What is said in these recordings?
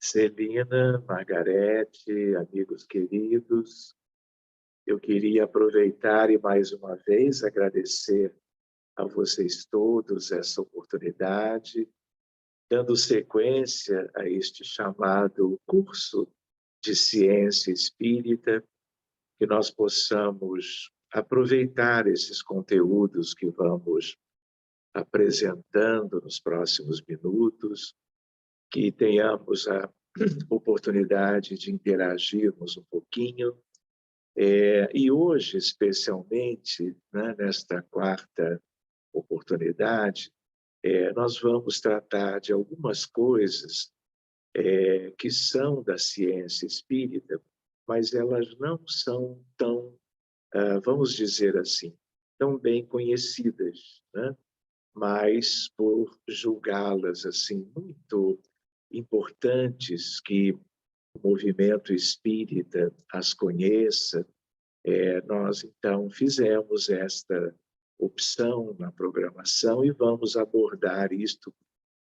Celina, Margarete, amigos queridos, eu queria aproveitar e mais uma vez agradecer a vocês todos essa oportunidade, dando sequência a este chamado curso de ciência espírita, que nós possamos aproveitar esses conteúdos que vamos apresentando nos próximos minutos, que tenhamos a oportunidade de interagirmos um pouquinho. E hoje, especialmente, né, nesta quarta oportunidade, nós vamos tratar de algumas coisas que são da ciência espírita, mas elas não são tão, vamos dizer assim, tão bem conhecidas, né? Mas por julgá-las assim muito importantes, que o movimento espírita as conheça, nós então fizemos esta opção na programação e vamos abordar isto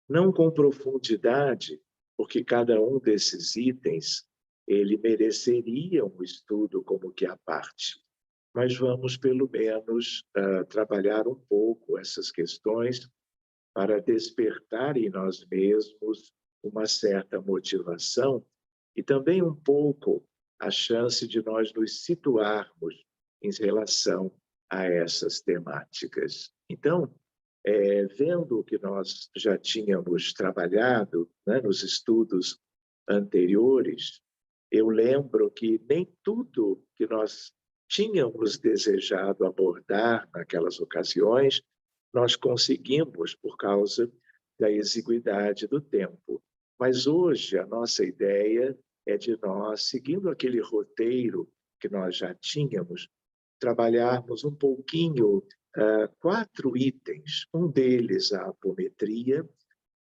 não com profundidade, porque cada um desses itens ele mereceria um estudo como que à parte, mas vamos pelo menos trabalhar um pouco essas questões para despertar em nós mesmos uma certa motivação e também um pouco a chance de nós nos situarmos em relação a essas temáticas. Então, vendo o que nós já tínhamos trabalhado, né, nos estudos anteriores, eu lembro que nem tudo que nós tínhamos desejado abordar naquelas ocasiões, nós conseguimos por causa da exiguidade do tempo. Mas hoje a nossa ideia é de nós, seguindo aquele roteiro que nós já tínhamos, trabalharmos um pouquinho 4 itens. Um deles a apometria,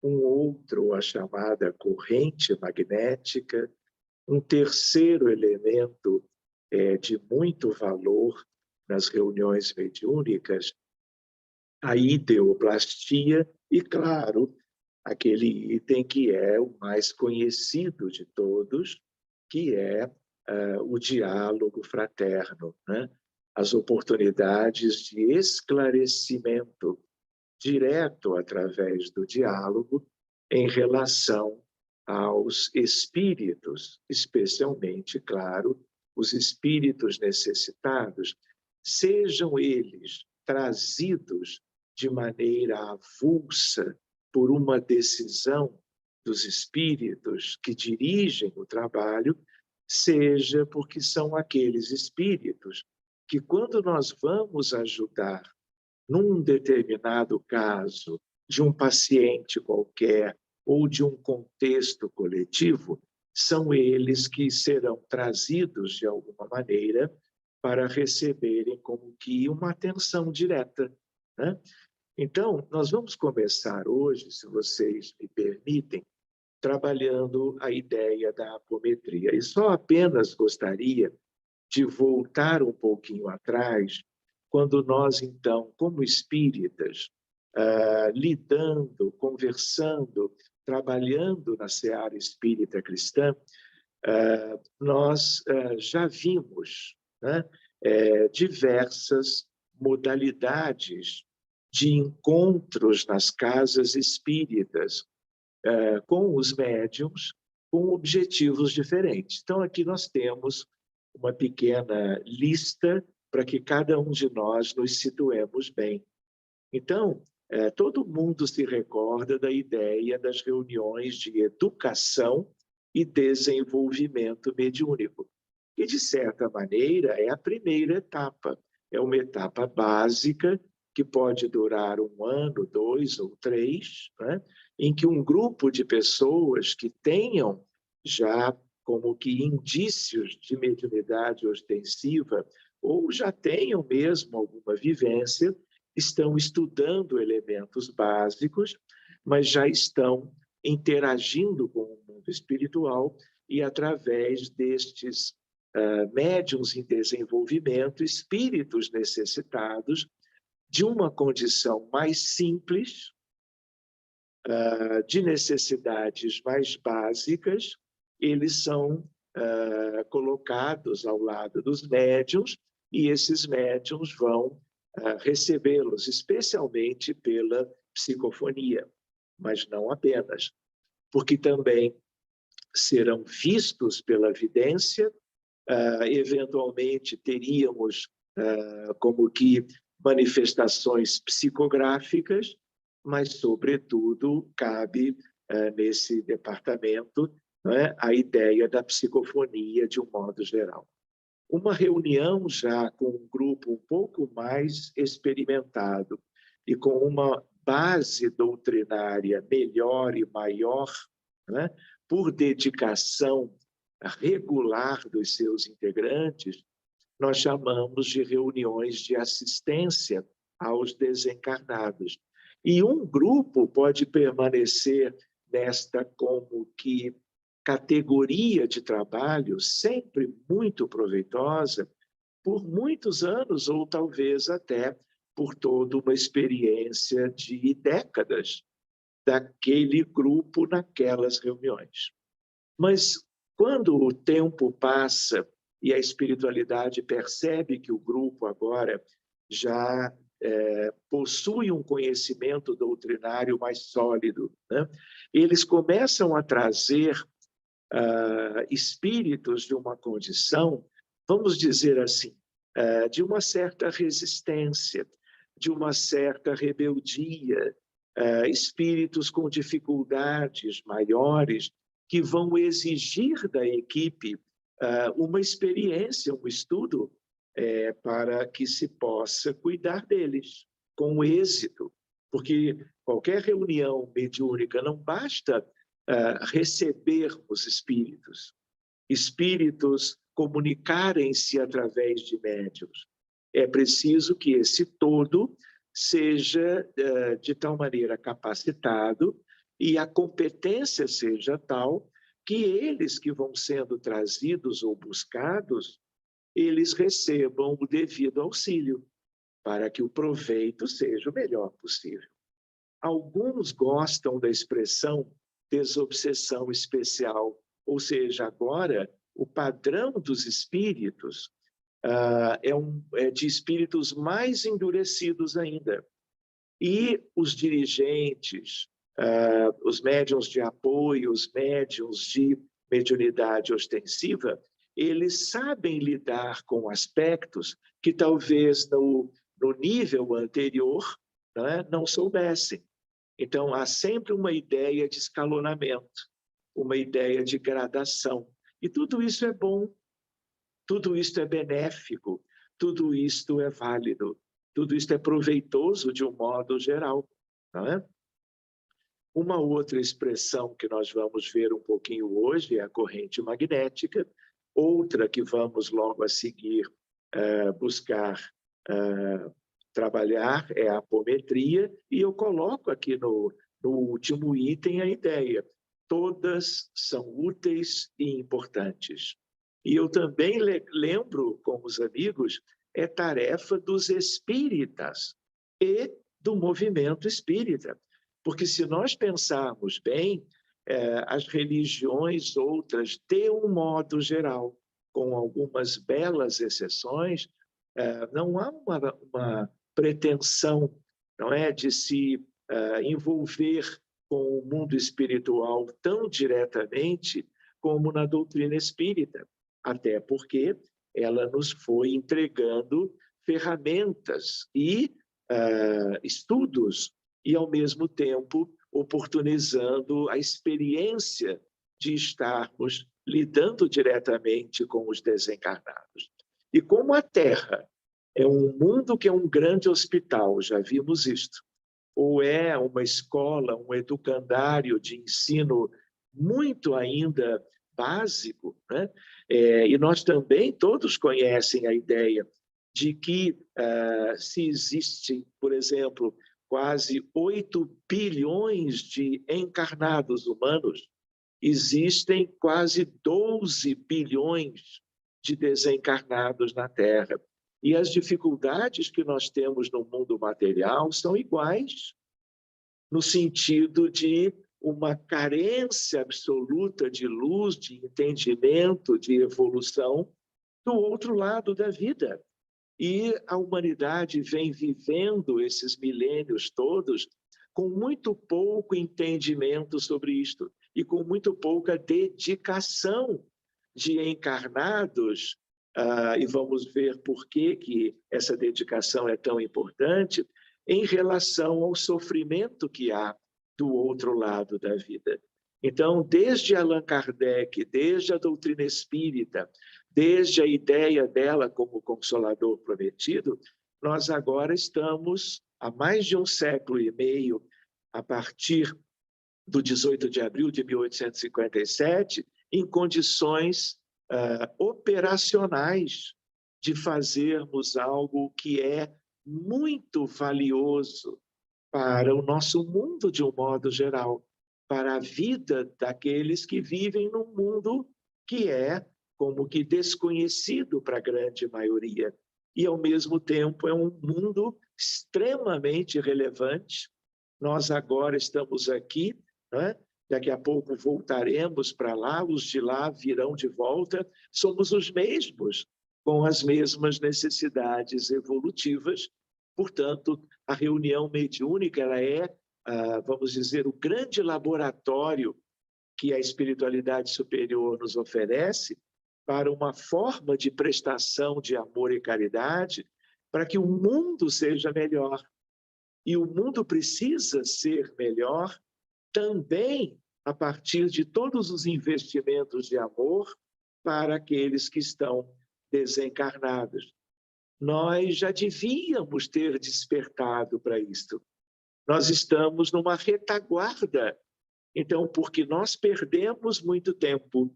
um outro a chamada corrente magnética, um terceiro elemento de muito valor nas reuniões mediúnicas, a ideoplastia e, claro, aquele item que é o mais conhecido de todos, que é o diálogo fraterno, né? As oportunidades de esclarecimento direto através do diálogo em relação aos espíritos, especialmente, claro, os espíritos necessitados, sejam eles trazidos de maneira avulsa por uma decisão dos espíritos que dirigem o trabalho, seja porque são aqueles espíritos que, quando nós vamos ajudar num determinado caso de um paciente qualquer ou de um contexto coletivo, são eles que serão trazidos de alguma maneira para receberem como que uma atenção direta, né? Então, nós vamos começar hoje, se vocês me permitem, trabalhando a ideia da apometria. E só apenas gostaria de voltar um pouquinho atrás, quando nós, então, como espíritas, lidando, conversando, trabalhando na seara espírita cristã, nós já vimos, né, diversas modalidades de encontros nas casas espíritas com os médiuns, com objetivos diferentes. Então, aqui nós temos uma pequena lista para que cada um de nós nos situemos bem. Então, todo mundo se recorda da ideia das reuniões de educação e desenvolvimento mediúnico, que, de certa maneira, é a primeira etapa. É uma etapa básica que pode durar 1 ano, 2 ou 3, né? Em que um grupo de pessoas que tenham já como que indícios de mediunidade ostensiva ou já tenham mesmo alguma vivência, estão estudando elementos básicos, mas já estão interagindo com o mundo espiritual e, através destes médiuns em desenvolvimento, espíritos necessitados de uma condição mais simples, de necessidades mais básicas, eles são colocados ao lado dos médiuns, e esses médiuns vão recebê-los, especialmente pela psicofonia, mas não apenas, porque também serão vistos pela vidência, eventualmente teríamos como que manifestações psicográficas, mas, sobretudo, cabe nesse departamento, né, a ideia da psicofonia de um modo geral. Uma reunião já com um grupo um pouco mais experimentado e com uma base doutrinária melhor e maior, né, por dedicação regular dos seus integrantes, nós chamamos de reuniões de assistência aos desencarnados. E um grupo pode permanecer nesta como que categoria de trabalho sempre muito proveitosa por muitos anos, ou talvez até por toda uma experiência de décadas daquele grupo naquelas reuniões. Mas quando o tempo passa e a espiritualidade percebe que o grupo agora já possui um conhecimento doutrinário mais sólido, né? Eles começam a trazer espíritos de uma condição, vamos dizer assim, de uma certa resistência, de uma certa rebeldia, espíritos com dificuldades maiores que vão exigir da equipe uma experiência, um estudo, para que se possa cuidar deles com êxito, porque qualquer reunião mediúnica não basta recebermos espíritos, espíritos comunicarem-se através de médiuns. É preciso que esse todo seja de tal maneira capacitado e a competência seja tal que eles que vão sendo trazidos ou buscados, eles recebam o devido auxílio para que o proveito seja o melhor possível. Alguns gostam da expressão desobsessão especial, ou seja, agora o padrão dos espíritos é de espíritos mais endurecidos ainda. E os dirigentes, os médiuns de apoio, os médiuns de mediunidade ostensiva, eles sabem lidar com aspectos que talvez no nível anterior, né, não soubessem. Então, há sempre uma ideia de escalonamento, uma ideia de gradação. E tudo isso é bom, tudo isso é benéfico, tudo isto é válido, tudo isto é proveitoso de um modo geral, não é? Uma outra expressão que nós vamos ver um pouquinho hoje é a corrente magnética, outra que vamos logo a seguir buscar trabalhar é a apometria, e eu coloco aqui no último item a ideia: todas são úteis e importantes. E eu também lembro com os amigos, é tarefa dos espíritas e do movimento espírita. Porque se nós pensarmos bem, as religiões outras, de um modo geral, com algumas belas exceções, não há uma pretensão, não é, de se envolver com o mundo espiritual tão diretamente como na doutrina espírita, até porque ela nos foi entregando ferramentas e estudos e, ao mesmo tempo, oportunizando a experiência de estarmos lidando diretamente com os desencarnados. E como a Terra é um mundo que é um grande hospital, já vimos isto, ou é uma escola, um educandário de ensino muito ainda básico, né? E nós também, todos conhecem a ideia de que se existe, por exemplo, quase 8 bilhões de encarnados humanos, existem quase 12 bilhões de desencarnados na Terra. E as dificuldades que nós temos no mundo material são iguais. no sentido de uma carência absoluta de luz, de entendimento, de evolução do outro lado da vida. E a humanidade vem vivendo esses milênios todos com muito pouco entendimento sobre isto e com muito pouca dedicação de encarnados, e vamos ver por que essa dedicação é tão importante, em relação ao sofrimento que há do outro lado da vida. Então, desde Allan Kardec, desde a doutrina espírita, desde a ideia dela como Consolador prometido, nós agora estamos, há mais de um século e meio, a partir do 18 de abril de 1857, em condições operacionais de fazermos algo que é muito valioso para o nosso mundo de um modo geral, para a vida daqueles que vivem num mundo que é como que desconhecido para a grande maioria. E, ao mesmo tempo, é um mundo extremamente relevante. Nós agora estamos aqui, né? Daqui a pouco voltaremos para lá, os de lá virão de volta, somos os mesmos, com as mesmas necessidades evolutivas. Portanto, a reunião mediúnica ela é, vamos dizer, o grande laboratório que a espiritualidade superior nos oferece para uma forma de prestação de amor e caridade, para que o mundo seja melhor. E o mundo precisa ser melhor também a partir de todos os investimentos de amor para aqueles que estão desencarnados. Nós já devíamos ter despertado para isto. Nós estamos numa retaguarda. Então, porque nós perdemos muito tempo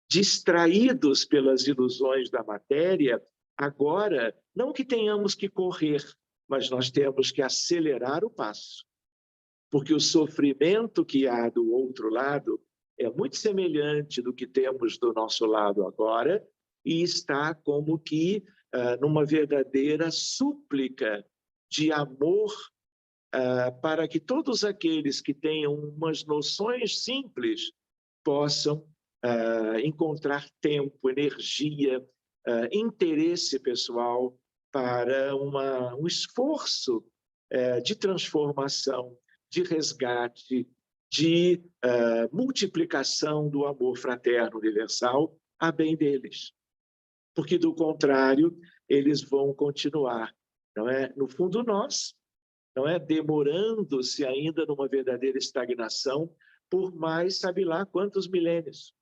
distraídos pelas ilusões da matéria, agora, não que tenhamos que correr, mas nós temos que acelerar o passo. Porque o sofrimento que há do outro lado é muito semelhante do que temos do nosso lado agora e está como que numa verdadeira súplica de amor para que todos aqueles que tenham umas noções simples possam encontrar tempo, energia, interesse pessoal para um esforço de transformação, de resgate, de multiplicação do amor fraterno universal a bem deles. Porque, do contrário, eles vão continuar, não é? No fundo, nós, não é? Demorando-se ainda numa verdadeira estagnação por mais, sabe lá, quantos milênios.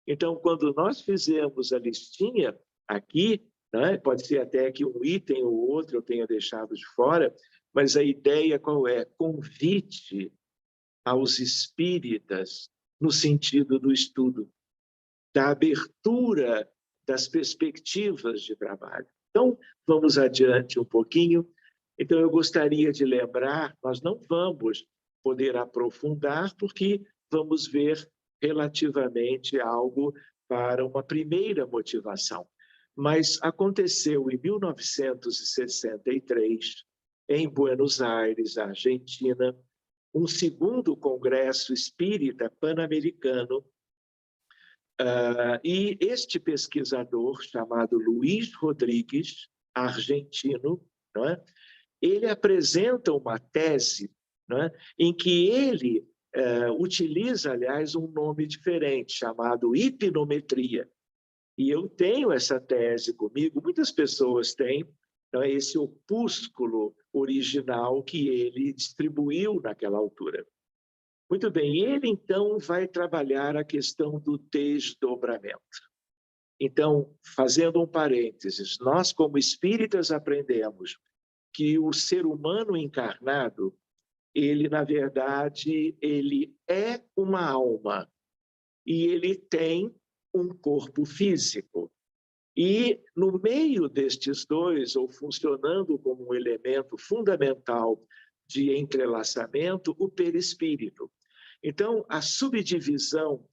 Então, quando nós fizemos a listinha aqui, né, pode ser até que um item ou outro eu tenha deixado de fora, mas a ideia qual é? Convite aos espíritas no sentido do estudo, da abertura das perspectivas de trabalho. Então, vamos adiante um pouquinho. Então, eu gostaria de lembrar, nós não vamos poder aprofundar, porque vamos ver relativamente algo para uma primeira motivação. Mas aconteceu em 1963, em Buenos Aires, Argentina, um segundo Congresso Espírita Pan-Americano, e este pesquisador, chamado Luiz Rodrigues, argentino, não é? Ele apresenta uma tese, não é? Em que ele utiliza, aliás, um nome diferente, chamado hipnometria. E eu tenho essa tese comigo, muitas pessoas têm, não é? Esse opúsculo original que ele distribuiu naquela altura. Muito bem, ele então vai trabalhar a questão do desdobramento. Então, fazendo um parênteses, nós como espíritas aprendemos que o ser humano encarnado, ele na verdade, ele é uma alma e ele tem um corpo físico. E no meio destes dois, ou funcionando como um elemento fundamental de entrelaçamento, o perispírito. Então, a subdivisão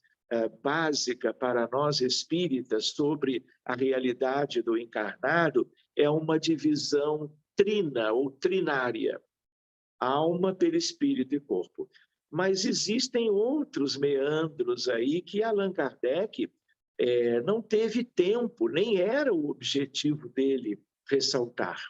básica para nós espíritas sobre a realidade do encarnado é uma divisão trina ou trinária. alma, perispírito e corpo. Mas existem outros meandros aí que Allan Kardec não teve tempo, nem era o objetivo dele ressaltar.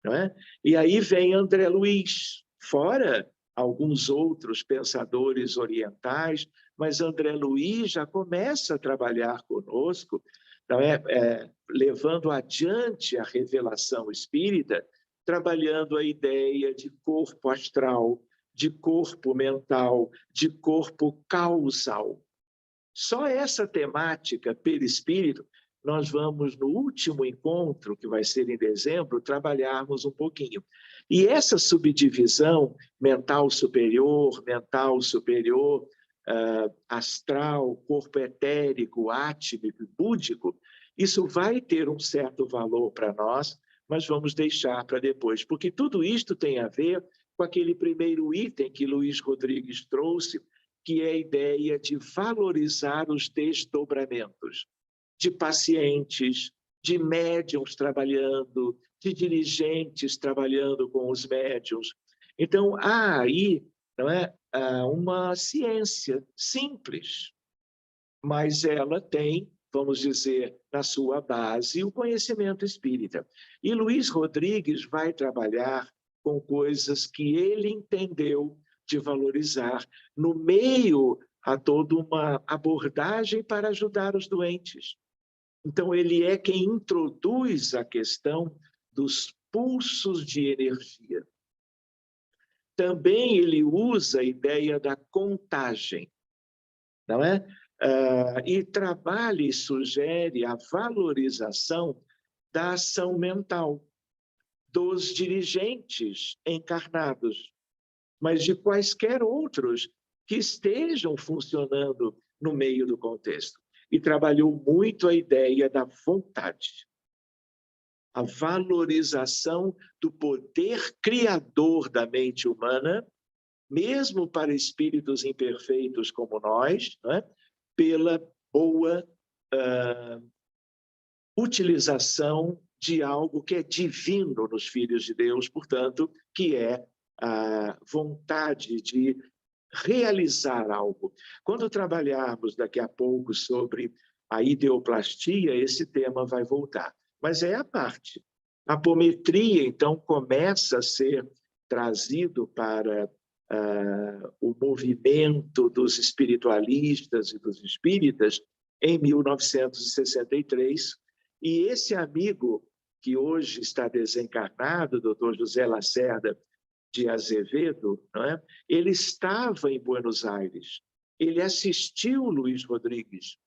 Não é? E aí vem André Luiz, fora alguns outros pensadores orientais, mas André Luiz já começa a trabalhar conosco, não é? Levando adiante a revelação espírita, trabalhando a ideia de corpo astral, de corpo mental, de corpo causal. Só essa temática perispírito, nós vamos, no último encontro, que vai ser em dezembro, trabalharmos um pouquinho. E essa subdivisão mental superior, astral, corpo etérico, átmico e búdico, isso vai ter um certo valor para nós, mas vamos deixar para depois, porque tudo isto tem a ver com aquele primeiro item que Luiz Rodrigues trouxe, que é a ideia de valorizar os desdobramentos de pacientes, de médiums trabalhando, de dirigentes trabalhando com os médiums. Então, há aí, não é, uma ciência simples, mas ela tem, vamos dizer, na sua base, o conhecimento espírita. E Luiz Rodrigues vai trabalhar com coisas que ele entendeu de valorizar, no meio a toda uma abordagem para ajudar os doentes. Então, ele é quem introduz a questão dos pulsos de energia. Também ele usa a ideia da contagem, não é? E trabalha e sugere a valorização da ação mental dos dirigentes encarnados, mas de quaisquer outros que estejam funcionando no meio do contexto. E trabalhou muito a ideia da vontade, a valorização do poder criador da mente humana, mesmo para espíritos imperfeitos como nós, não é? Pela boa utilização de algo que é divino nos filhos de Deus, portanto, que é a vontade de realizar algo. Quando trabalharmos daqui a pouco sobre a ideoplastia, esse tema vai voltar. Mas é a parte. A apometria, então, começa a ser trazido para o movimento dos espiritualistas e dos espíritas em 1963, e esse amigo que hoje está desencarnado, doutor José Lacerda de Azevedo, não é? Ele estava em Buenos Aires, ele assistiu Luiz Rodrigues,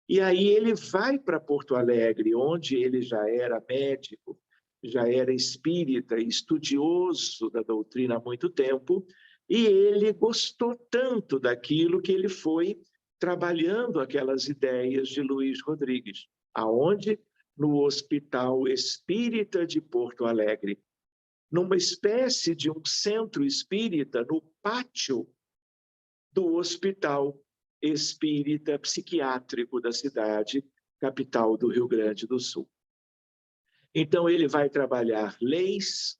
e aí ele vai para Porto Alegre, onde ele já era médico, já era espírita, estudioso da doutrina há muito tempo, e ele gostou tanto daquilo que ele foi trabalhando aquelas ideias de Luiz Rodrigues, aonde? No Hospital Espírita de Porto Alegre, numa espécie de um centro espírita no pátio do Hospital Espírita Psiquiátrico da cidade, capital do Rio Grande do Sul. Então, ele vai trabalhar leis,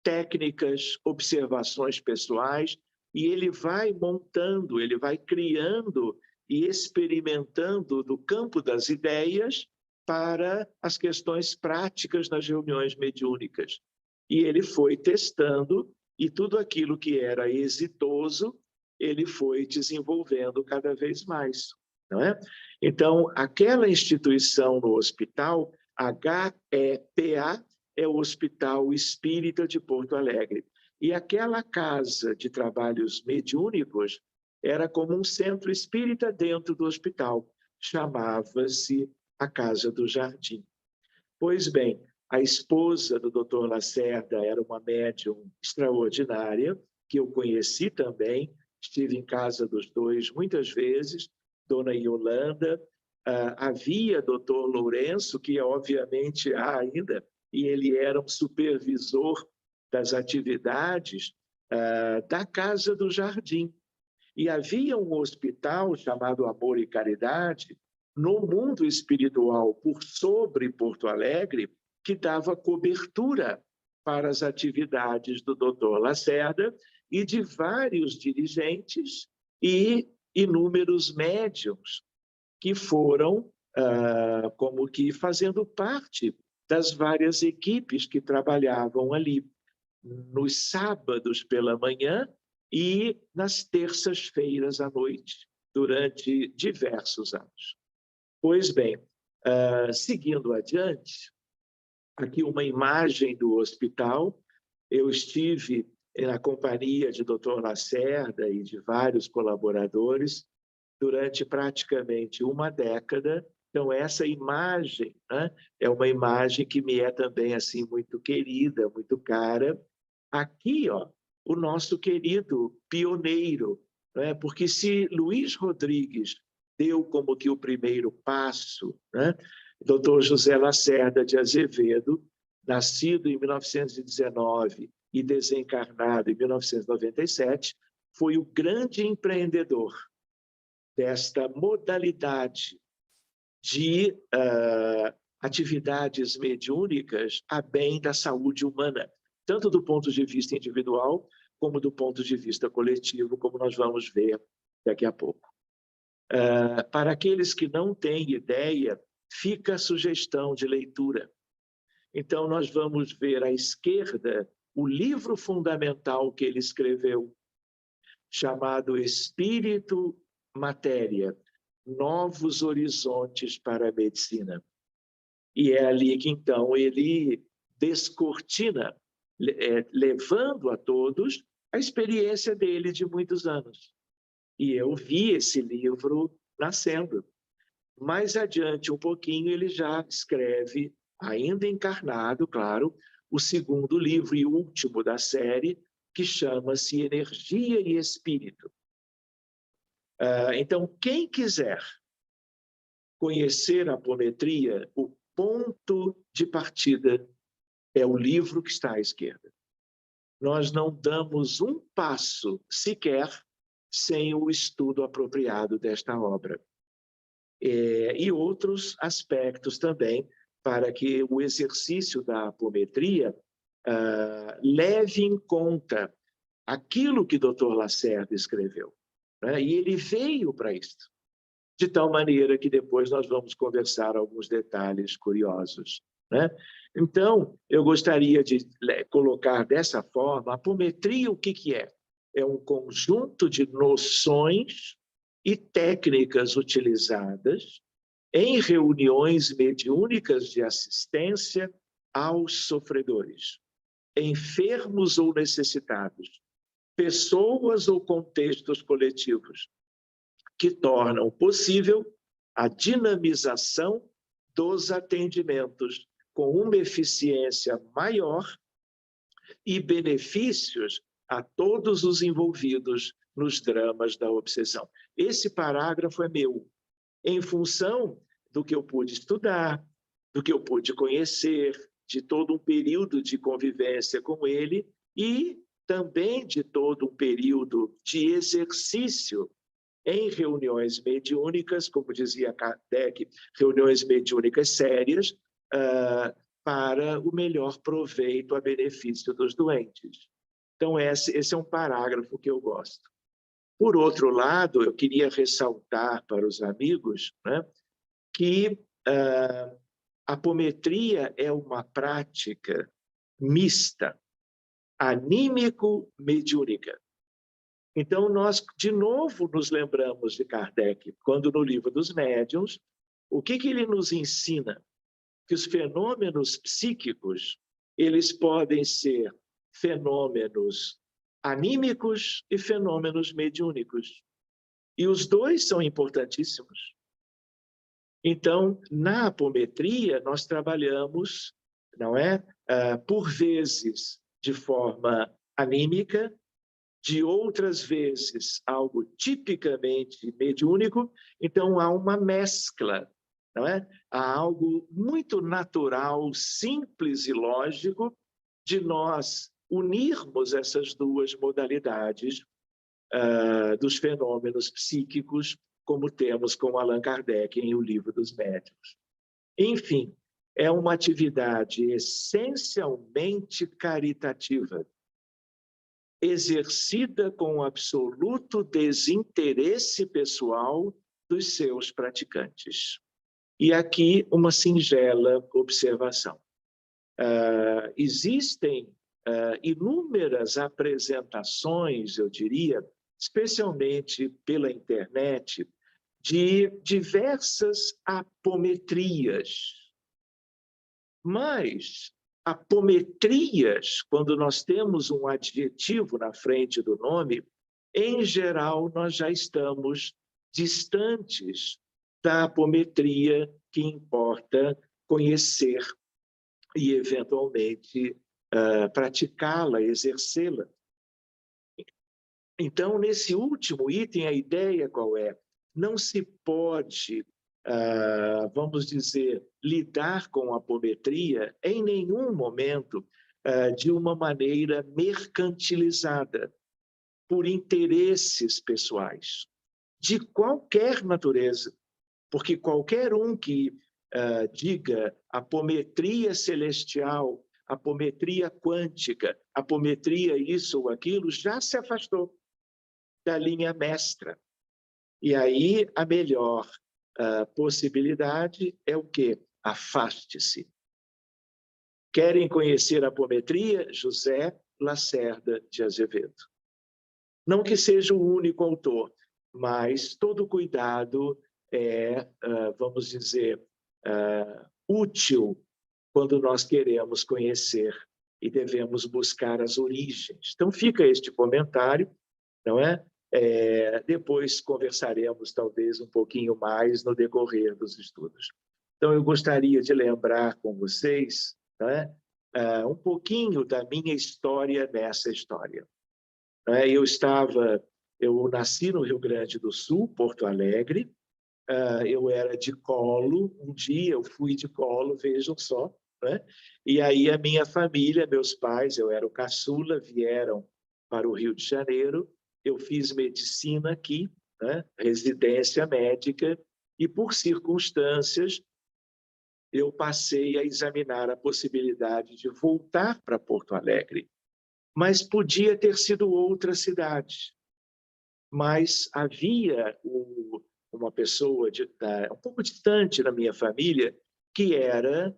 técnicas, observações pessoais, e ele vai montando, ele vai criando e experimentando do campo das ideias para as questões práticas nas reuniões mediúnicas. E ele foi testando, e tudo aquilo que era exitoso, ele foi desenvolvendo cada vez mais, não é? Então, aquela instituição no hospital, HEPA, é o Hospital Espírita de Porto Alegre. E aquela casa de trabalhos mediúnicos era como um centro espírita dentro do hospital. Chamava-se a Casa do Jardim. Pois bem, a esposa do Dr. Lacerda era uma médium extraordinária, que eu conheci também, estive em casa dos dois muitas vezes, Dona Yolanda, havia Dr. Lourenço, que obviamente há ainda, e ele era um supervisor das atividades da Casa do Jardim. E havia um hospital chamado Amor e Caridade, no mundo espiritual, por sobre Porto Alegre, que dava cobertura para as atividades do Dr. Lacerda e de vários dirigentes e inúmeros médiuns que foram como que fazendo parte das várias equipes que trabalhavam ali nos sábados pela manhã e nas terças-feiras à noite, durante diversos anos. Pois bem, seguindo adiante, aqui uma imagem do hospital. Eu estive na companhia de Dr. Lacerda e de vários colaboradores durante praticamente uma década. Então, essa imagem, né, é uma imagem que me é também assim muito querida, muito cara. Aqui, ó, o nosso querido pioneiro, né? Porque se Luiz Rodrigues deu como que o primeiro passo, né? Dr. José Lacerda de Azevedo, nascido em 1919 e desencarnado em 1997, foi o grande empreendedor desta modalidade de atividades mediúnicas a bem da saúde humana, tanto do ponto de vista individual, como do ponto de vista coletivo, como nós vamos ver daqui a pouco. Para aqueles que não têm ideia, fica a sugestão de leitura. Então, nós vamos ver à esquerda o livro fundamental que ele escreveu, chamado Espírito Matéria, Novos Horizontes para a Medicina. E é ali que, então, ele descortina, levando a todos a experiência dele de muitos anos. E eu vi esse livro nascendo. Mais adiante, um pouquinho, ele já escreve, ainda encarnado, claro, o segundo livro e último da série, que chama-se Energia e Espírito. Então, quem quiser conhecer a apometria, o ponto de partida é o livro que está à esquerda. Nós não damos um passo sequer sem o estudo apropriado desta obra. E outros aspectos também, para que o exercício da apometria leve em conta aquilo que o Dr. Lacerda escreveu. Né? E ele veio para isso, de tal maneira que depois nós vamos conversar alguns detalhes curiosos. Né? Então, eu gostaria de colocar dessa forma, a apometria o que é? É um conjunto de noções e técnicas utilizadas em reuniões mediúnicas de assistência aos sofredores, enfermos ou necessitados, pessoas ou contextos coletivos, que tornam possível a dinamização dos atendimentos com uma eficiência maior e benefícios a todos os envolvidos nos dramas da obsessão. Esse parágrafo é meu, em função do que eu pude estudar, do que eu pude conhecer, de todo um período de convivência com ele e também de todo um período de exercício em reuniões mediúnicas, como dizia Kardec, reuniões mediúnicas sérias, para o melhor proveito a benefício dos doentes. Então, esse é um parágrafo que eu gosto. Por outro lado, eu queria ressaltar para os amigos, né, que a apometria é uma prática mista, anímico-mediúnica. Então, nós, de novo, nos lembramos de Kardec, quando no Livro dos Médiuns, o que ele nos ensina? Que os fenômenos psíquicos, eles podem ser fenômenos anímicos e fenômenos mediúnicos. E os dois são importantíssimos. Então, na apometria, nós trabalhamos, não é? Por vezes, de forma anímica, de outras vezes, algo tipicamente mediúnico. Então, há uma mescla, não é? Há algo muito natural, simples e lógico de nós unirmos essas duas modalidades dos fenômenos psíquicos, como temos com Allan Kardec em O Livro dos Médiuns. Enfim, é uma atividade essencialmente caritativa. exercida com absoluto desinteresse pessoal dos seus praticantes. E aqui uma singela observação. Existem inúmeras apresentações, eu diria, especialmente pela internet, de diversas apometrias. Mas apometrias, quando nós temos um adjetivo na frente do nome, em geral, nós já estamos distantes da apometria que importa conhecer e, eventualmente, praticá-la, exercê-la. Então, nesse último item, a ideia qual é? Não se pode, vamos dizer, lidar com a apometria em nenhum momento de uma maneira mercantilizada, por interesses pessoais, de qualquer natureza, porque qualquer um que diga apometria celestial, apometria quântica, apometria isso ou aquilo, já se afastou da linha mestra. E aí a melhor possibilidade é o quê? Afaste-se. Querem conhecer a apometria? José Lacerda de Azevedo. Não que seja o único autor, mas todo cuidado é, vamos dizer, útil quando nós queremos conhecer e devemos buscar as origens. Então fica este comentário, não é? Depois conversaremos talvez um pouquinho mais no decorrer dos estudos. Então eu gostaria de lembrar com vocês, não é? Um pouquinho da minha história nessa história. Eu nasci no Rio Grande do Sul, Porto Alegre. Eu era de colo, um dia eu fui de colo, vejam só, né? E aí a minha família, meus pais, eu era o caçula, vieram para o Rio de Janeiro. Eu fiz medicina aqui, né? Residência médica, e por circunstâncias eu passei a examinar a possibilidade de voltar para Porto Alegre. Mas podia ter sido outra cidade. Mas havia uma pessoa um pouco distante da minha família que era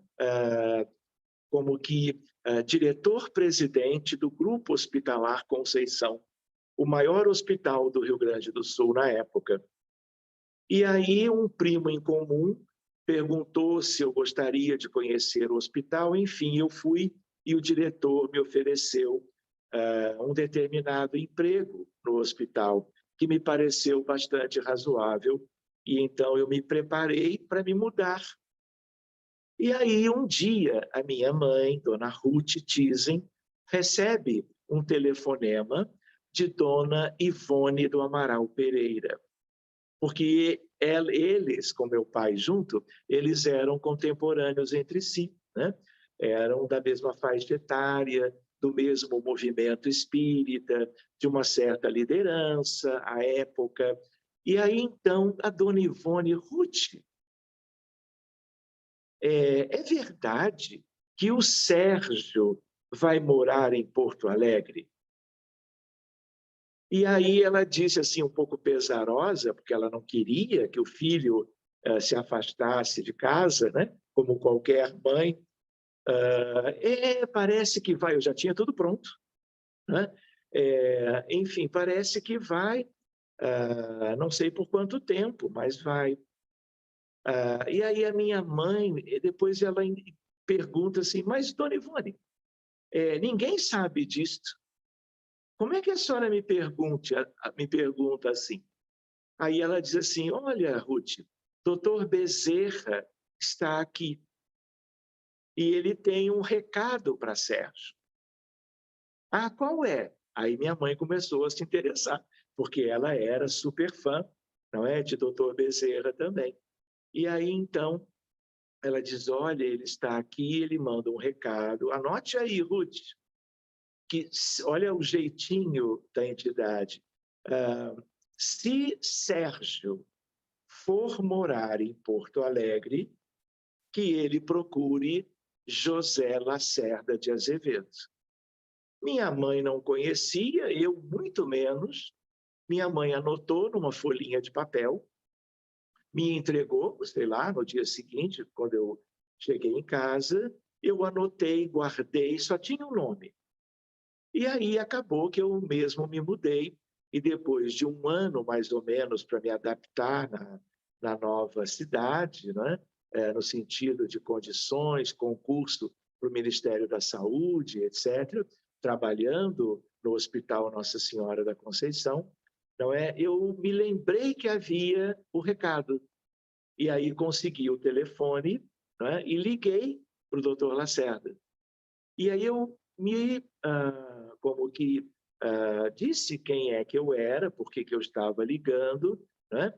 como que diretor-presidente do Grupo Hospitalar Conceição, o maior hospital do Rio Grande do Sul na época. E aí um primo em comum perguntou se eu gostaria de conhecer o hospital. Enfim, eu fui e o diretor me ofereceu um determinado emprego no hospital, que me pareceu bastante razoável, e então eu me preparei para me mudar. E aí, um dia, a minha mãe, dona Ruth Tizen, recebe um telefonema de dona Ivone do Amaral Pereira, porque eles, com meu pai junto, eles eram contemporâneos entre si, né? Eram da mesma faixa etária, do mesmo movimento espírita, de uma certa liderança à época. E aí, então, a dona Ivone: Ruth, é verdade que o Sérgio vai morar em Porto Alegre? E aí ela disse assim, um pouco pesarosa, porque ela não queria que o filho se afastasse de casa, né? Como qualquer mãe. Parece que vai, eu já tinha tudo pronto, né? Enfim, parece que vai, não sei por quanto tempo, mas vai. E aí a minha mãe, depois ela pergunta assim, mas dona Ivone, ninguém sabe disso. Como é que a senhora me pergunta assim? Aí ela diz assim, olha, Ruth, doutor Bezerra está aqui e ele tem um recado para Sérgio. Ah, qual é? Aí minha mãe começou a se interessar, porque ela era super fã, não é, de doutor Bezerra também. E aí, então, ela diz, olha, ele está aqui, ele manda um recado. Anote aí, Ruth, que olha o jeitinho da entidade. Se Sérgio for morar em Porto Alegre, que ele procure José Lacerda de Azevedo. Minha mãe não conhecia, eu muito menos. Minha mãe anotou numa folhinha de papel, me entregou, sei lá, no dia seguinte, quando eu cheguei em casa, eu anotei, guardei, só tinha um nome. E aí acabou que eu mesmo me mudei, e depois de um ano, mais ou menos, para me adaptar na nova cidade, né? No sentido de condições, concurso para o Ministério da Saúde, etc., trabalhando no Hospital Nossa Senhora da Conceição, não é? Eu me lembrei que havia o recado, e aí consegui o telefone, né? E liguei para o doutor Lacerda. E aí eu como que disse quem é que eu era, por que eu estava ligando, né?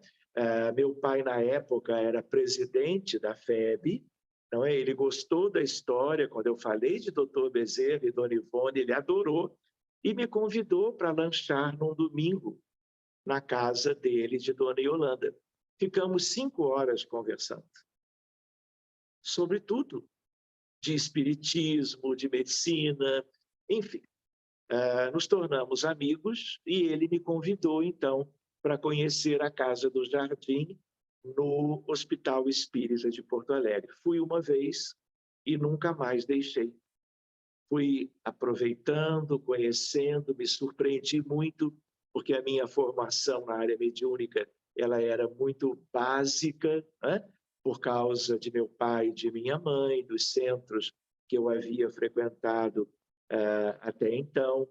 Meu pai, na época, era presidente da FEB, não é? Ele gostou da história, quando eu falei de doutor Bezerra e Dona Ivone, ele adorou e me convidou para lanchar num domingo na casa dele, de Dona Yolanda. Ficamos 5 horas conversando sobre tudo, de espiritismo, de medicina, enfim. Nos tornamos amigos e ele me convidou, então, para conhecer a Casa do Jardim no Hospital Espírita de Porto Alegre. Fui uma vez e nunca mais deixei. Fui aproveitando, conhecendo, me surpreendi muito, porque a minha formação na área mediúnica ela era muito básica, né? Por causa de meu pai e de minha mãe, dos centros que eu havia frequentado até então.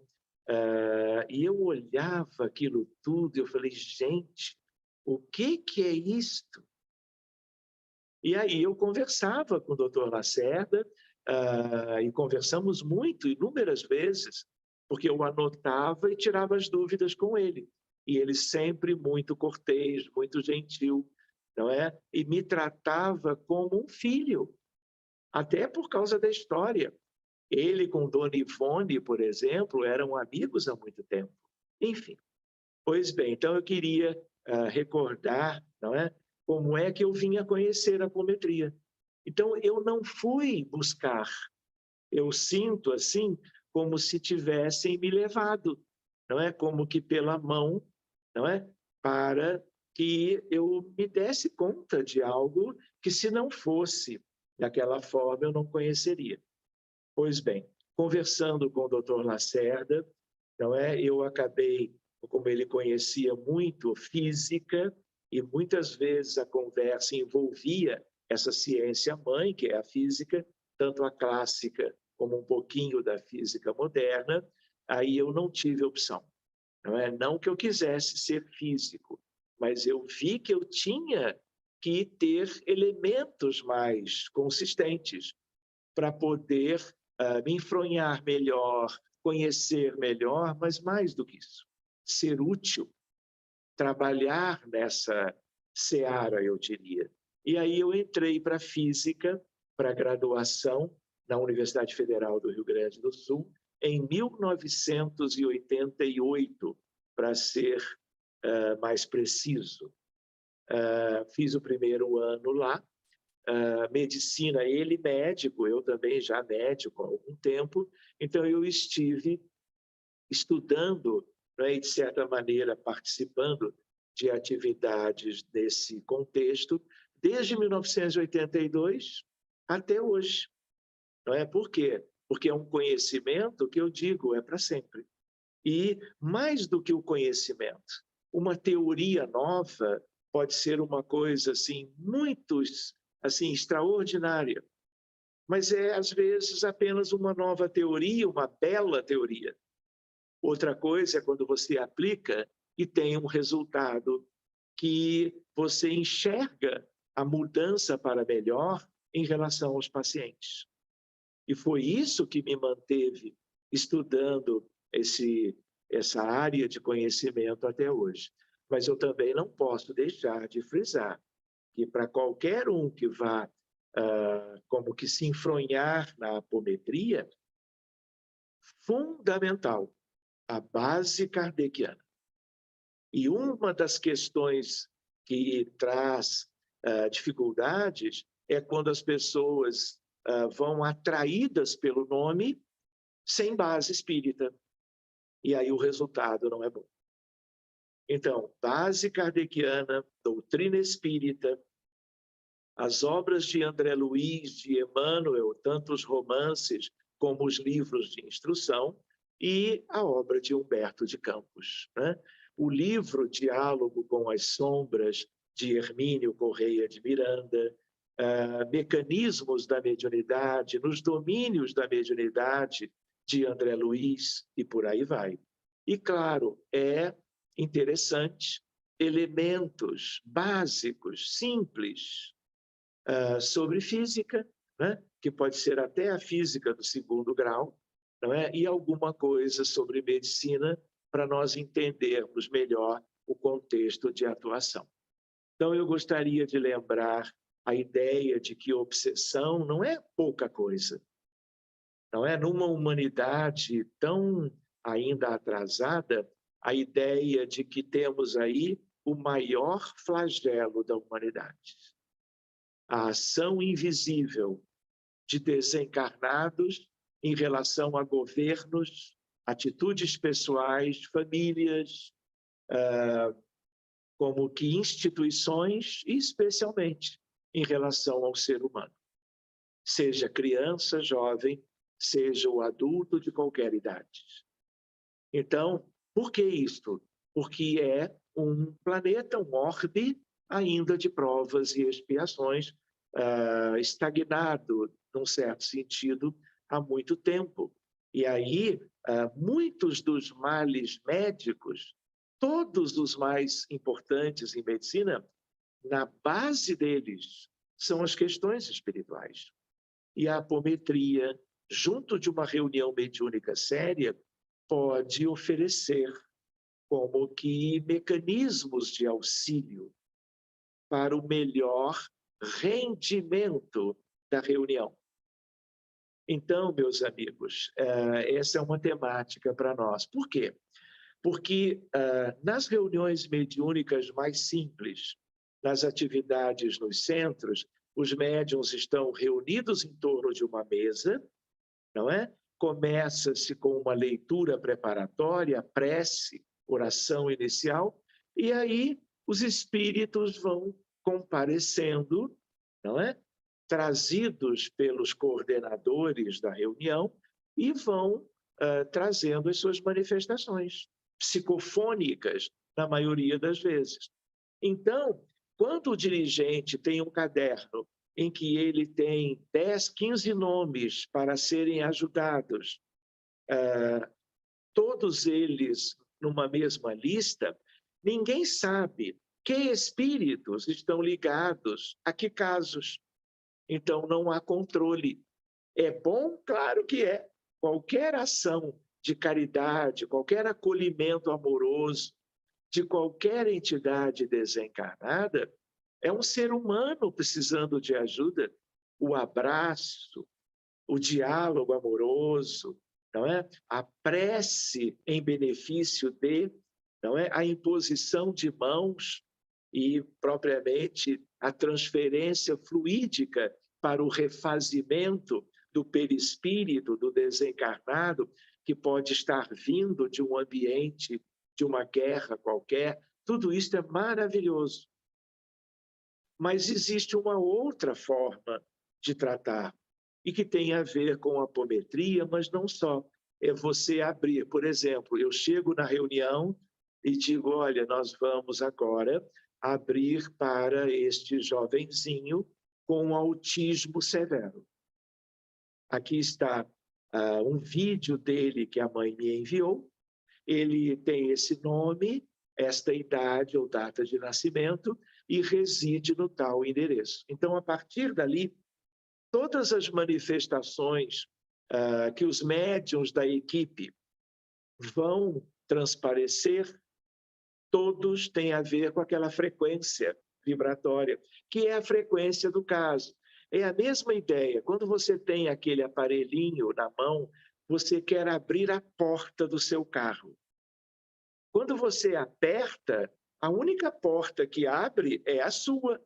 E eu olhava aquilo tudo e eu falei, gente, o que é isto? E aí eu conversava com o doutor Lacerda, e conversamos muito, inúmeras vezes, porque eu anotava e tirava as dúvidas com ele. E ele sempre muito cortês, muito gentil, não é? E me tratava como um filho, até por causa da história. Ele com Dona Ivone, por exemplo, eram amigos há muito tempo. Enfim, pois bem, então eu queria recordar, não é? Como é que eu vinha conhecer a apometria. Então, eu não fui buscar, eu sinto assim, como se tivessem me levado, não é? Como que pela mão, não é? Para que eu me desse conta de algo que, se não fosse daquela forma, eu não conheceria. Pois bem, conversando com o doutor Lacerda, não é? Eu acabei, como ele conhecia muito física, e muitas vezes a conversa envolvia essa ciência mãe, que é a física, tanto a clássica como um pouquinho da física moderna, aí eu não tive opção. Não é? Não que eu quisesse ser físico, mas eu vi que eu tinha que ter elementos mais consistentes para poder me enfronhar melhor, conhecer melhor, mas mais do que isso, ser útil, trabalhar nessa seara, eu diria. E aí eu entrei para física, para graduação na Universidade Federal do Rio Grande do Sul, em 1988, para ser mais preciso. Fiz o primeiro ano lá, medicina, ele médico, eu também já médico há algum tempo, então eu estive estudando, né, e de certa maneira participando de atividades desse contexto desde 1982 até hoje. Não é? Por quê? Porque é um conhecimento que eu digo é para sempre. E mais do que o conhecimento, uma teoria nova pode ser uma coisa assim muito assim extraordinária, mas é às vezes apenas uma nova teoria, uma bela teoria. Outra coisa é quando você aplica e tem um resultado que você enxerga a mudança para melhor em relação aos pacientes. E foi isso que me manteve estudando essa área de conhecimento até hoje. Mas eu também não posso deixar de frisar que para qualquer um que vá como que se enfronhar na apometria, fundamental a base kardeciana. E uma das questões que traz dificuldades é quando as pessoas vão atraídas pelo nome sem base espírita. E aí o resultado não é bom. Então, base kardeciana, doutrina espírita, as obras de André Luiz, de Emmanuel, tanto os romances como os livros de instrução, e a obra de Humberto de Campos, né? O livro Diálogo com as Sombras, de Hermínio Correia de Miranda, Mecanismos da Mediunidade, nos domínios da mediunidade, de André Luiz, e por aí vai. E, claro, é interessante, elementos básicos, simples, sobre física, né? Que pode ser até a física do 2º grau, não é? E alguma coisa sobre medicina para nós entendermos melhor o contexto de atuação. Então, eu gostaria de lembrar a ideia de que obsessão não é pouca coisa. Não é? Numa humanidade tão ainda atrasada, a ideia de que temos aí o maior flagelo da humanidade. A ação invisível de desencarnados em relação a governos, atitudes pessoais, famílias, como que instituições, e especialmente em relação ao ser humano. Seja criança, jovem, seja o adulto de qualquer idade. Então, por que isto? Porque é um planeta, um orbe ainda de provas e expiações, estagnado, num certo sentido, há muito tempo. E aí, muitos dos males médicos, todos os mais importantes em medicina, na base deles são as questões espirituais. E a apometria, junto de uma reunião mediúnica séria, pode oferecer como que mecanismos de auxílio para o melhor rendimento da reunião. Então, meus amigos, essa é uma temática para nós. Por quê? Porque nas reuniões mediúnicas mais simples, nas atividades nos centros, os médiuns estão reunidos em torno de uma mesa, não é? Começa-se com uma leitura preparatória, prece, oração inicial, e aí os espíritos vão comparecendo, não é? Trazidos pelos coordenadores da reunião e vão trazendo as suas manifestações psicofônicas, na maioria das vezes. Então, quando o dirigente tem um caderno em que ele tem 10, 15 nomes para serem ajudados, todos eles numa mesma lista, ninguém sabe que espíritos estão ligados a que casos. Então, não há controle. É bom? Claro que é. Qualquer ação de caridade, qualquer acolhimento amoroso de qualquer entidade desencarnada é um ser humano precisando de ajuda. O abraço, o diálogo amoroso, não é? A prece em benefício de, não é? A imposição de mãos e, propriamente, a transferência fluídica para o refazimento do perispírito do desencarnado, que pode estar vindo de um ambiente, de uma guerra qualquer. Tudo isso é maravilhoso. Mas existe uma outra forma de tratar, e que tem a ver com a apometria, mas não só. É você abrir, por exemplo, eu chego na reunião e digo, olha, nós vamos agora abrir para este jovenzinho com autismo severo. Aqui está um vídeo dele que a mãe me enviou. Ele tem esse nome, esta idade ou data de nascimento e reside no tal endereço. Então, a partir dali, todas as manifestações que os médiuns da equipe vão transparecer, todos têm a ver com aquela frequência vibratória, que é a frequência do caso. É a mesma ideia. Quando você tem aquele aparelhinho na mão, você quer abrir a porta do seu carro. Quando você aperta, a única porta que abre é a sua.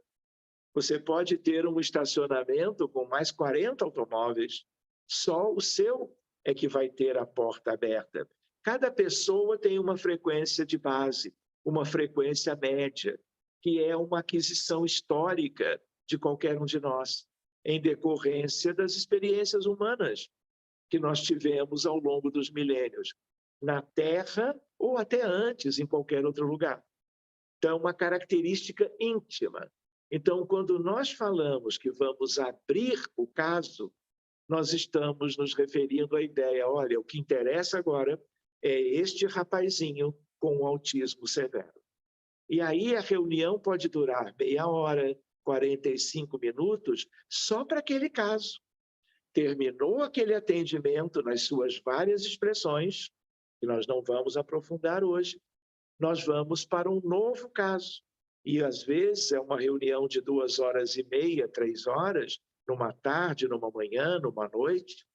Você pode ter um estacionamento com mais 40 automóveis. Só o seu é que vai ter a porta aberta. Cada pessoa tem uma frequência de base, uma frequência média, que é uma aquisição histórica de qualquer um de nós, em decorrência das experiências humanas que nós tivemos ao longo dos milênios, na Terra ou até antes, em qualquer outro lugar. Então, uma característica íntima. Então, quando nós falamos que vamos abrir o caso, nós estamos nos referindo à ideia, olha, o que interessa agora é este rapazinho com autismo severo. E aí a reunião pode durar meia hora, 45 minutos, só para aquele caso. Terminou aquele atendimento nas suas várias expressões, que nós não vamos aprofundar hoje, nós vamos para um novo caso. E, às vezes, é uma reunião de 2h30, 3 horas, numa tarde, numa manhã, numa noite.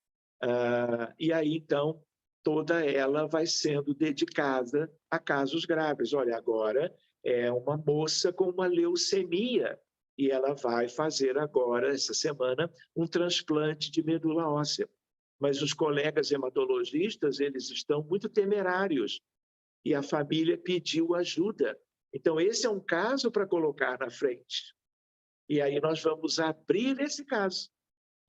E aí, então, toda ela vai sendo dedicada a casos graves. Olha, agora é uma moça com uma leucemia e ela vai fazer agora, essa semana, um transplante de medula óssea. Mas os colegas hematologistas, eles estão muito temerários e a família pediu ajuda. Então, esse é um caso para colocar na frente. E aí nós vamos abrir esse caso.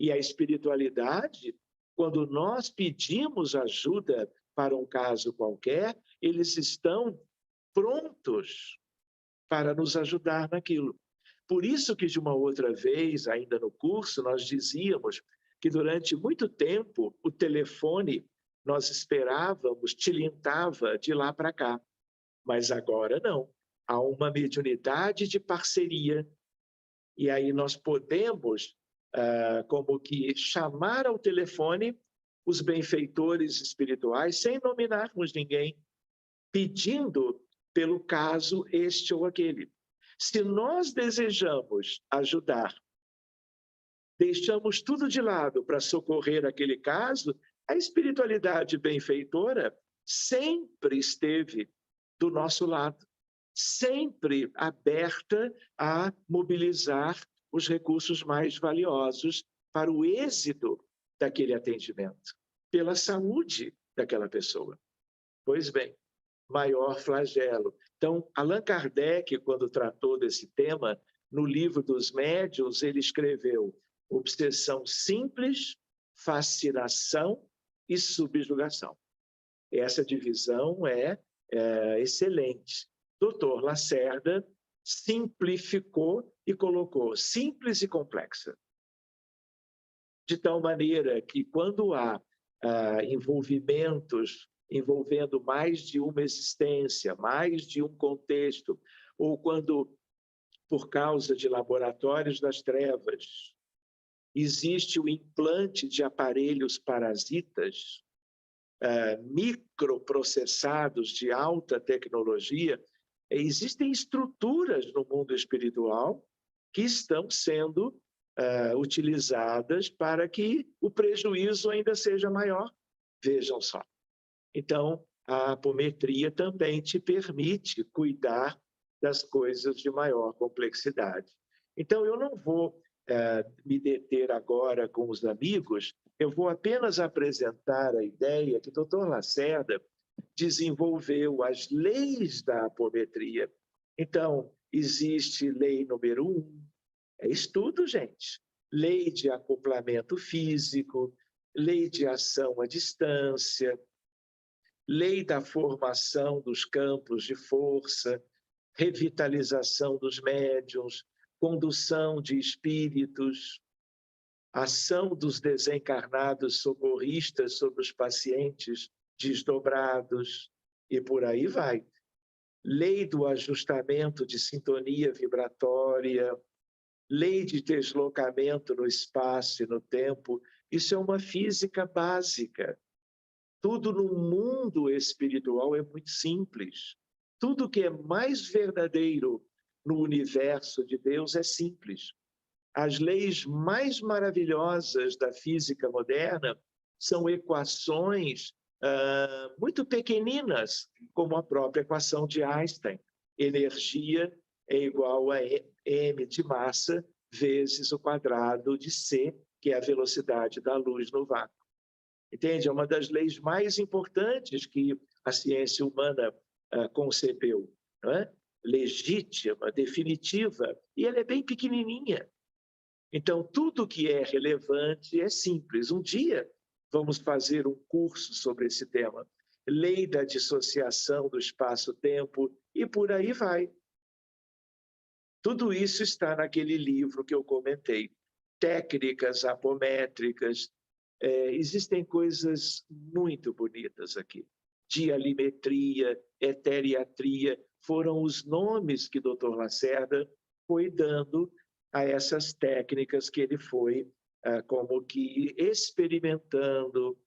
E a espiritualidade, quando nós pedimos ajuda para um caso qualquer, eles estão prontos para nos ajudar naquilo. Por isso que, de uma outra vez, ainda no curso, nós dizíamos que durante muito tempo o telefone, nós esperávamos, tilintava de lá para cá. Mas agora não. Há uma mediunidade de parceria. E aí nós podemos, como que, chamar ao telefone os benfeitores espirituais, sem nominarmos ninguém, pedindo pelo caso este ou aquele. Se nós desejamos ajudar, deixamos tudo de lado para socorrer aquele caso, a espiritualidade benfeitora sempre esteve do nosso lado, sempre aberta a mobilizar os recursos mais valiosos para o êxito daquele atendimento, pela saúde daquela pessoa. Pois bem, maior flagelo. Então, Allan Kardec, quando tratou desse tema, no livro dos médiuns, ele escreveu obsessão simples, fascinação e subjugação. Essa divisão é excelente. Dr. Lacerda simplificou e colocou simples e complexa. De tal maneira que, quando há envolvimentos envolvendo mais de uma existência, mais de um contexto, ou quando, por causa de laboratórios das trevas, existe o implante de aparelhos parasitas, microprocessados de alta tecnologia, existem estruturas no mundo espiritual que estão sendo utilizadas para que o prejuízo ainda seja maior. Vejam só. Então, a apometria também te permite cuidar das coisas de maior complexidade. Então, eu não vou me deter agora com os amigos, eu vou apenas apresentar a ideia que o Dr. Lacerda desenvolveu as leis da apometria. Então, existe lei número 1, é estudo, gente. Lei de acoplamento físico, lei de ação à distância, lei da formação dos campos de força, revitalização dos médiuns, condução de espíritos, ação dos desencarnados socorristas sobre os pacientes desdobrados, e por aí vai. Lei do ajustamento de sintonia vibratória, lei de deslocamento no espaço e no tempo. Isso é uma física básica. Tudo no mundo espiritual é muito simples. Tudo que é mais verdadeiro no universo de Deus é simples. As leis mais maravilhosas da física moderna são equações muito pequeninas, como a própria equação de Einstein. Energia é igual a m de massa vezes o quadrado de c, que é a velocidade da luz no vácuo. Entende? É uma das leis mais importantes que a ciência humana concebeu, não é? Legítima, definitiva, e ela é bem pequenininha. Então, tudo que é relevante é simples. Um dia vamos fazer um curso sobre esse tema. Lei da dissociação do espaço-tempo, e por aí vai. Tudo isso está naquele livro que eu comentei. Técnicas apométricas. Existem coisas muito bonitas aqui. Dialimetria, eteriatria, foram os nomes que Dr. Lacerda foi dando a essas técnicas que ele foi como que experimentando,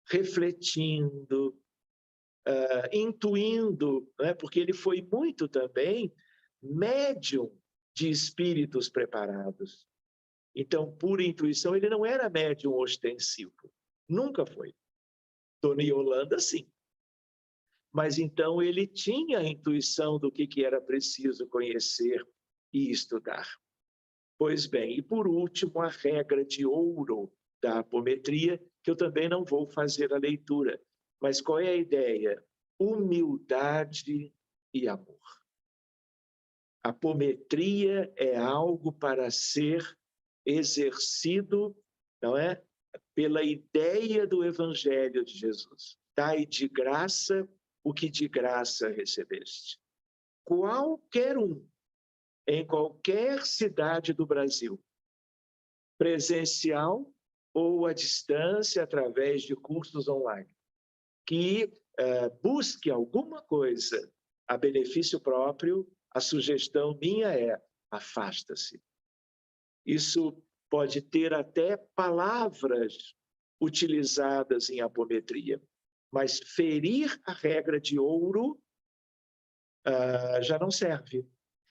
refletindo, intuindo, né? Porque ele foi muito também médium de espíritos preparados. Então, por intuição, ele não era médium ostensivo. Nunca foi. Dona Yolanda, sim. Mas então ele tinha a intuição do que era preciso conhecer e estudar. Pois bem, e por último, a regra de ouro da apometria, que eu também não vou fazer a leitura. Mas qual é a ideia? Humildade e amor. A apometria é algo para ser exercido, não é? Pela ideia do Evangelho de Jesus. Dai de graça o que de graça recebeste. Qualquer um, em qualquer cidade do Brasil, presencial ou à distância, através de cursos online, que busque alguma coisa a benefício próprio, a sugestão minha é: afasta-se. Isso pode ter até palavras utilizadas em apometria, mas ferir a regra de ouro já não serve.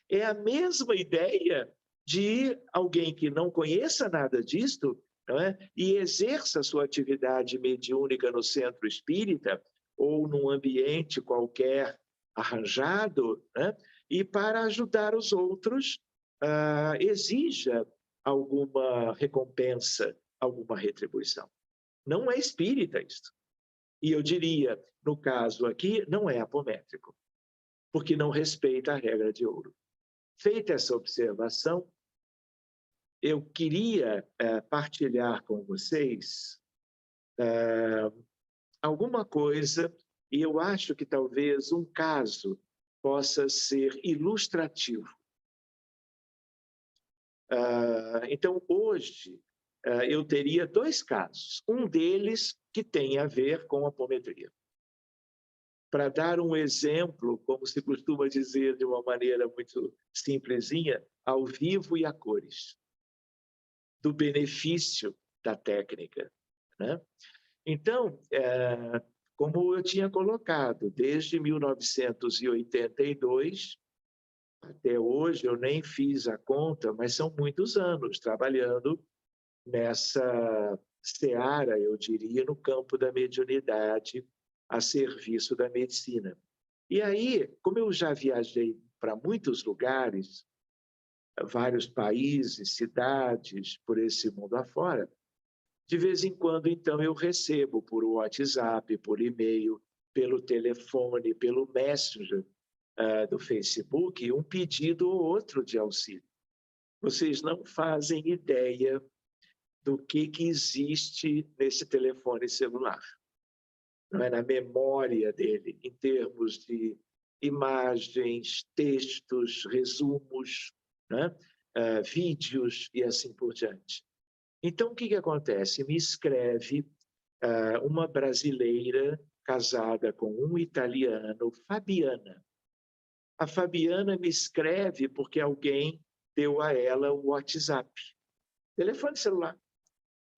É a mesma ideia de alguém que não conheça nada disto, não é? E exerça sua atividade mediúnica no centro espírita ou num ambiente qualquer arranjado, né? E para ajudar os outros, exija alguma recompensa, alguma retribuição. Não é espírita isto. E eu diria, no caso aqui, não é apométrico, porque não respeita a regra de ouro. Feita essa observação, eu queria partilhar com vocês alguma coisa, e eu acho que talvez um caso possa ser ilustrativo. Então, hoje, eu teria dois casos. Um deles que tem a ver com apometria. Para dar um exemplo, como se costuma dizer de uma maneira muito simplesinha, ao vivo e a cores, do benefício da técnica, né? Então, como eu tinha colocado, desde 1982 até hoje, eu nem fiz a conta, mas são muitos anos trabalhando nessa seara, eu diria, no campo da mediunidade, a serviço da medicina. E aí, como eu já viajei para muitos lugares, vários países, cidades, por esse mundo afora, de vez em quando, então, eu recebo por WhatsApp, por e-mail, pelo telefone, pelo Messenger do Facebook, um pedido ou outro de auxílio. Vocês não fazem ideia do que existe nesse telefone celular. Não é na memória dele, em termos de imagens, textos, resumos, né? Vídeos e assim por diante. Então, o que acontece? Me escreve uma brasileira casada com um italiano, Fabiana. A Fabiana me escreve porque alguém deu a ela o WhatsApp, telefone celular.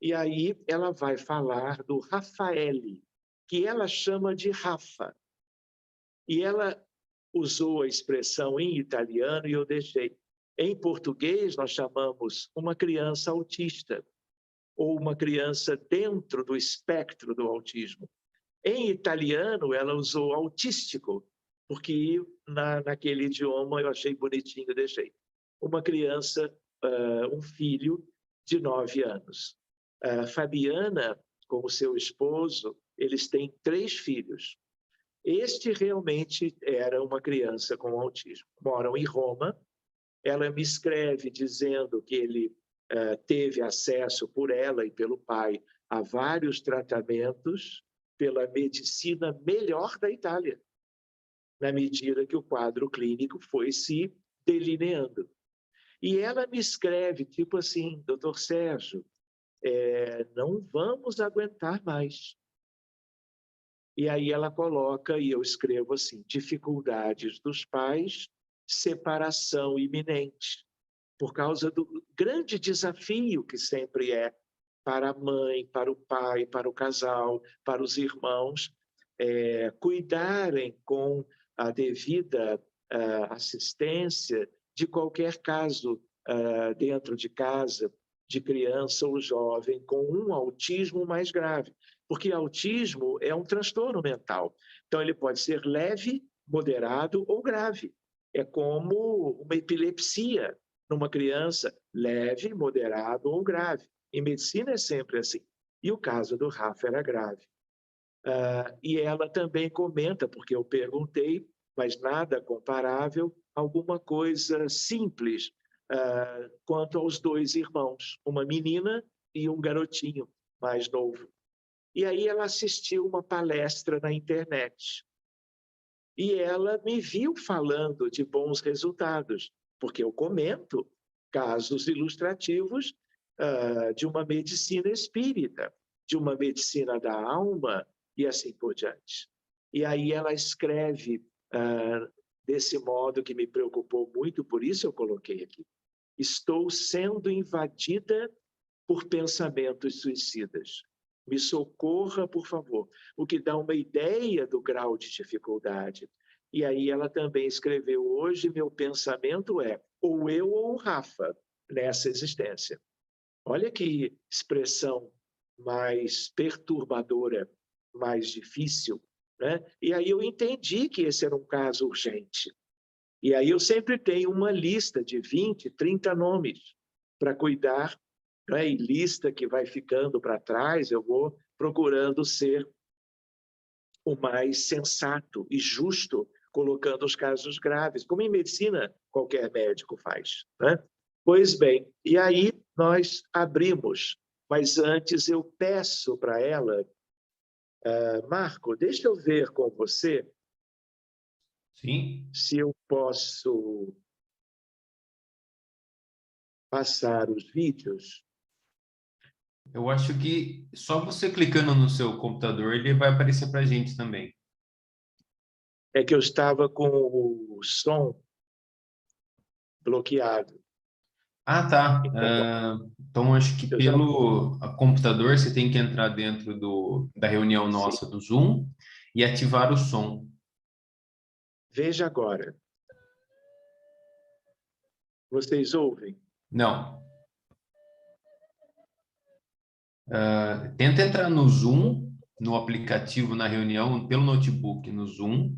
E aí ela vai falar do Rafaele, que ela chama de Rafa. E ela usou a expressão em italiano e eu deixei. Em português, nós chamamos uma criança autista, ou uma criança dentro do espectro do autismo. Em italiano, ela usou autístico, porque naquele idioma eu achei bonitinho, deixei. Uma criança, um filho de 9 anos. Fabiana com o seu esposo, eles têm 3 filhos. Este realmente era uma criança com autismo. Moram em Roma. Ela me escreve dizendo que ele teve acesso por ela e pelo pai a vários tratamentos pela medicina melhor da Itália, na medida que o quadro clínico foi se delineando. E ela me escreve, tipo assim, doutor Sérgio, não vamos aguentar mais. E aí ela coloca, e eu escrevo assim, dificuldades dos pais, separação iminente, por causa do grande desafio que sempre é para a mãe, para o pai, para o casal, para os irmãos, cuidarem com a devida assistência de qualquer caso dentro de casa, de criança ou jovem com um autismo mais grave. Porque autismo é um transtorno mental. Então, ele pode ser leve, moderado ou grave. É como uma epilepsia numa criança, leve, moderado ou grave. Em medicina é sempre assim. E o caso do Rafa era grave. E ela também comenta, porque eu perguntei, mas nada comparável, alguma coisa simples quanto aos 2 irmãos, uma menina e um garotinho mais novo. E aí ela assistiu uma palestra na internet. E ela me viu falando de bons resultados, porque eu comento casos ilustrativos de uma medicina espírita, de uma medicina da alma e assim por diante. E aí ela escreve desse modo que me preocupou muito, por isso eu coloquei aqui. Estou sendo invadida por pensamentos suicidas. Me socorra, por favor. O que dá uma ideia do grau de dificuldade. E aí ela também escreveu, hoje meu pensamento é ou eu ou o Rafa nessa existência. Olha que expressão mais perturbadora, mais difícil, né? E aí eu entendi que esse era um caso urgente. E aí eu sempre tenho uma lista de 20, 30 nomes para cuidar, né? E lista que vai ficando para trás, eu vou procurando ser o mais sensato e justo, colocando os casos graves, como em medicina qualquer médico faz, né? Pois bem, e aí nós abrimos, mas antes eu peço para ela, Marco, deixa eu ver com você. Sim. Se eu posso passar os vídeos. Eu acho que só você clicando no seu computador, ele vai aparecer para a gente também. É que eu estava com o som bloqueado. Ah, tá. Então, acho que Eu já... pelo computador você tem que entrar dentro da reunião Sim. nossa do Zoom e ativar o som. Veja agora. Vocês ouvem? Não. Tenta entrar no Zoom, no aplicativo, na reunião, pelo notebook, no Zoom.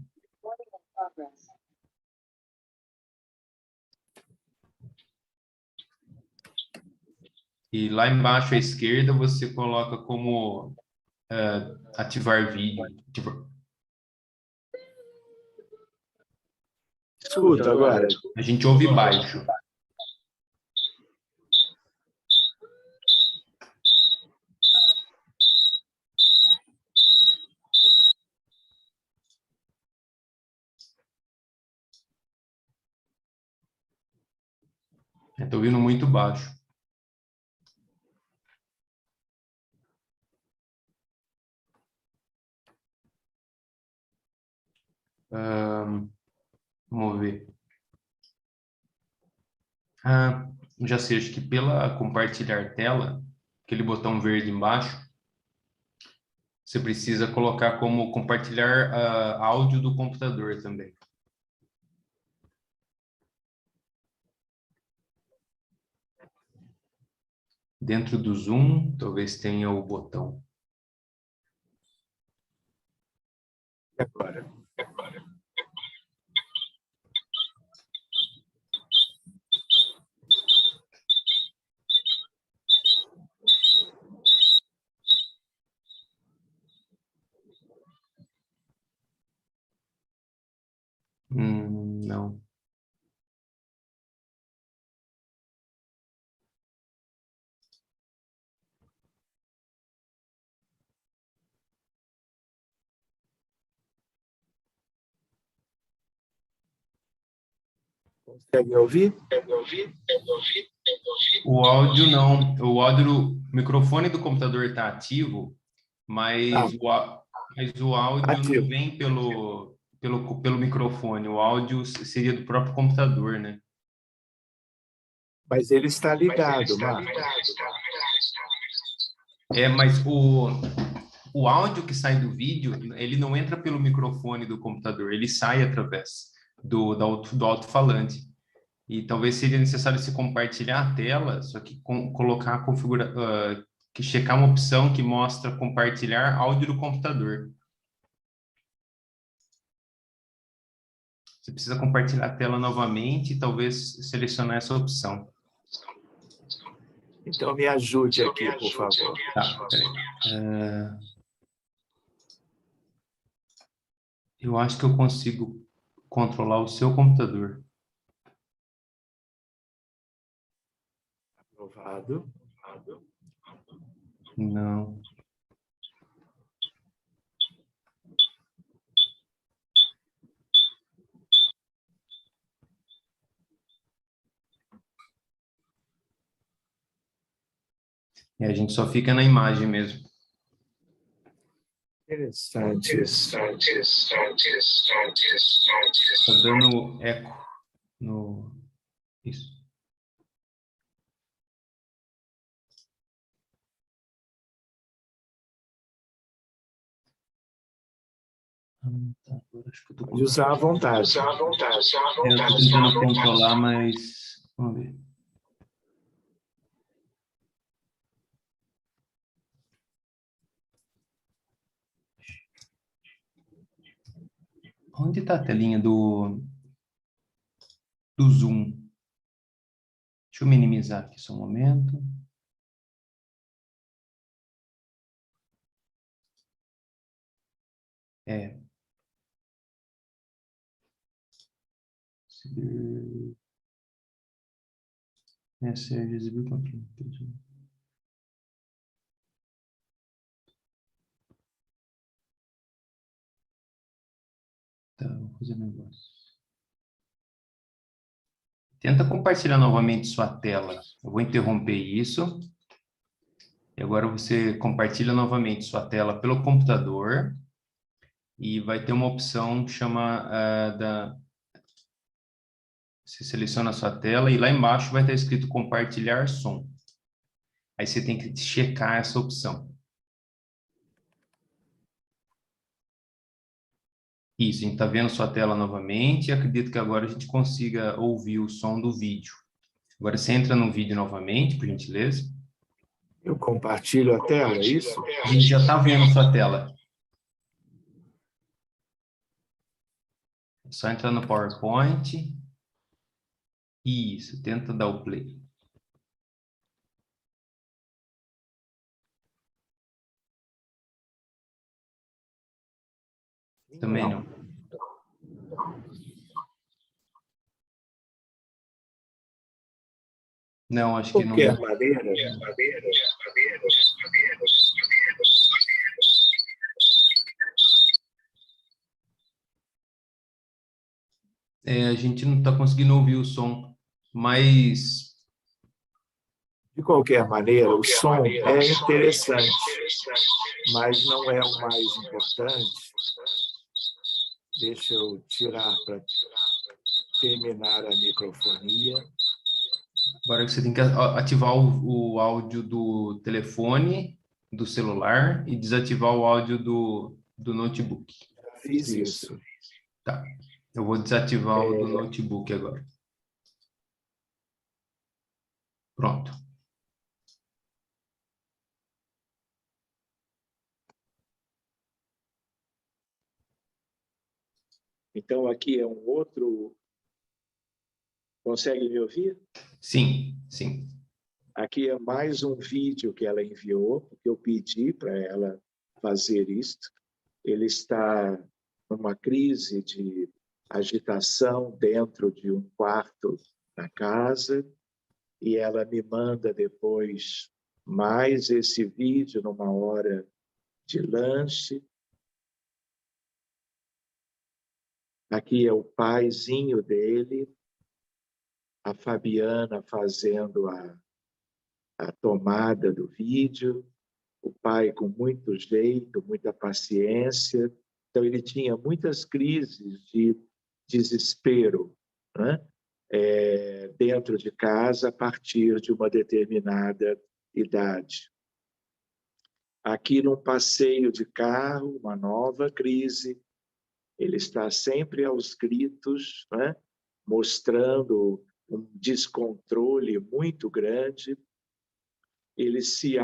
E lá embaixo à esquerda você coloca como ativar vídeo. Escuta agora. A gente ouve baixo. Estou ouvindo muito baixo. Vamos ver. Já sei, acho que pela compartilhar tela, aquele botão verde embaixo, você precisa colocar como compartilhar áudio do computador também. Dentro do Zoom, talvez tenha o botão. Agora. Consegue me ouvir? O áudio não. O áudio o microfone do computador está ativo, mas, mas o áudio Ativo. não vem pelo microfone. O áudio seria do próprio computador, né? Mas ele está ligado, Marcos. Mas o áudio que sai do vídeo, ele não entra pelo microfone do computador, ele sai através do alto-falante. E talvez seria necessário se compartilhar a tela, só que colocar a que checar uma opção que mostra compartilhar áudio do computador. Você precisa compartilhar a tela novamente e talvez selecionar essa opção. Então me ajude aqui, por favor. Tá, peraí. Eu acho que eu consigo controlar o seu computador. Aprovado. Não. E a gente só fica na imagem mesmo. Interessante. Está dando eco no... Isso. Tá, acho que eu tô Pode usar à vontade. Eu estou tentando controlar, mas... Vamos ver. Onde está a telinha do Zoom? Deixa eu minimizar aqui só um momento. Message visible control. Tá, vou fazer um negócio. Tenta compartilhar novamente sua tela. Eu vou interromper isso. E agora você compartilha novamente sua tela pelo computador. E vai ter uma opção que chama Você seleciona a sua tela e lá embaixo vai estar escrito compartilhar som. Aí você tem que checar essa opção. Isso, a gente está vendo sua tela novamente e acredito que agora a gente consiga ouvir o som do vídeo. Agora você entra no vídeo novamente, por gentileza. Eu compartilho a tela, é isso? A gente já está vendo sua tela. É só entrar no PowerPoint. Isso, tenta dar o play. Também não. Não, acho que não. De qualquer maneira, a gente não está conseguindo ouvir o som, mas... de qualquer maneira, o som é interessante, mas não é o mais importante. Deixa eu tirar para terminar a microfonia. Agora você tem que ativar o áudio do telefone, do celular e desativar o áudio do notebook. Fiz isso. Tá. Eu vou desativar o do notebook agora. Pronto. Então, aqui é um outro... Consegue me ouvir? Sim, sim. Aqui é mais um vídeo que ela enviou, porque eu pedi para ela fazer isto. Ele está numa crise de agitação dentro de um quarto da casa e ela me manda depois mais esse vídeo numa hora de lanche. Aqui é o paizinho dele, a Fabiana fazendo a tomada do vídeo, o pai com muito jeito, muita paciência. Então, ele tinha muitas crises de desespero, né? Dentro de casa, a partir de uma determinada idade. Aqui, num passeio de carro, uma nova crise, ele está sempre aos gritos, né? Mostrando um descontrole muito grande. Ele se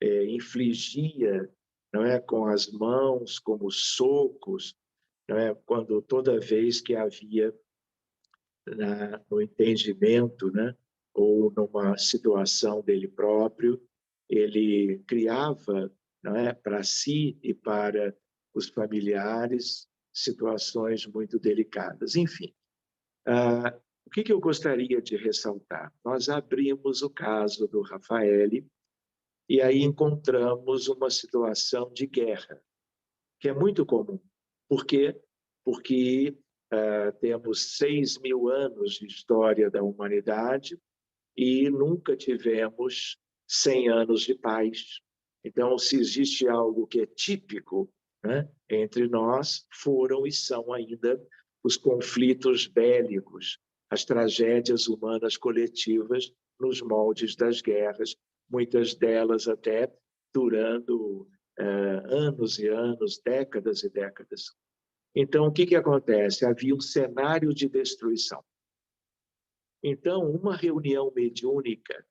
infligia, não é, com as mãos, como socos, não é, quando toda vez que havia no entendimento, né, ou numa situação dele próprio, ele criava, não é, para si e para os familiares situações muito delicadas. Enfim, o que eu gostaria de ressaltar? Nós abrimos o caso do Rafael e aí encontramos uma situação de guerra, que é muito comum. Por quê? Porque temos 6.000 anos de história da humanidade e nunca tivemos 100 anos de paz. Então, se existe algo que é típico, né, entre nós, foram e são ainda os conflitos bélicos, as tragédias humanas coletivas nos moldes das guerras, muitas delas até durando anos e anos, décadas e décadas. Então, o que acontece? Havia um cenário de destruição. Então, uma reunião mediúnica,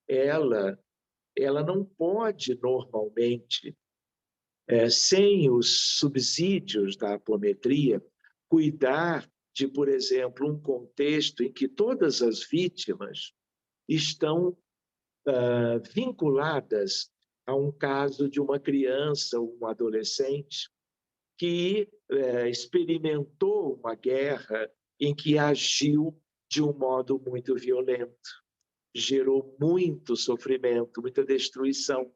ela não pode, normalmente, sem os subsídios da apometria, cuidar de, por exemplo, um contexto em que todas as vítimas estão vinculadas a um caso de uma criança ou um adolescente que experimentou uma guerra em que agiu de um modo muito violento, gerou muito sofrimento, muita destruição.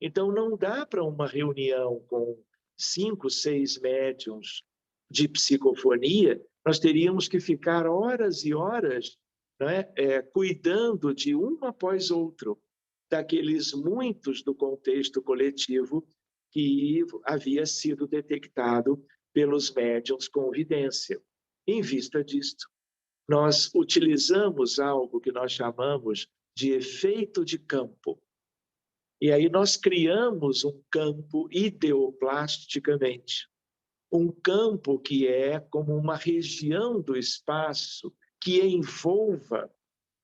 Então, não dá para uma reunião com 5, 6 médiuns de psicofonia, nós teríamos que ficar horas e horas, né, cuidando de um após outro, daqueles muitos do contexto coletivo que havia sido detectado pelos médiuns com vidência. Em vista disto, nós utilizamos algo que nós chamamos de efeito de campo. E aí nós criamos um campo ideoplasticamente, um campo que é como uma região do espaço que envolva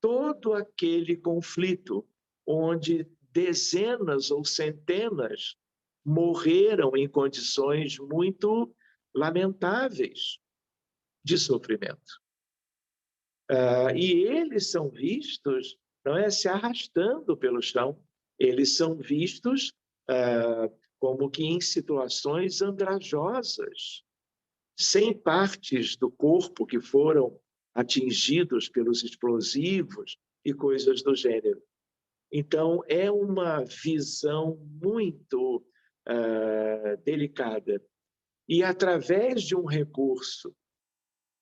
todo aquele conflito, onde dezenas ou centenas morreram em condições muito lamentáveis de sofrimento. E eles são vistos, não é, se arrastando pelo chão, eles são vistos como que em situações andrajosas, sem partes do corpo que foram atingidos pelos explosivos e coisas do gênero. Então, é uma visão muito delicada. E, através de um recurso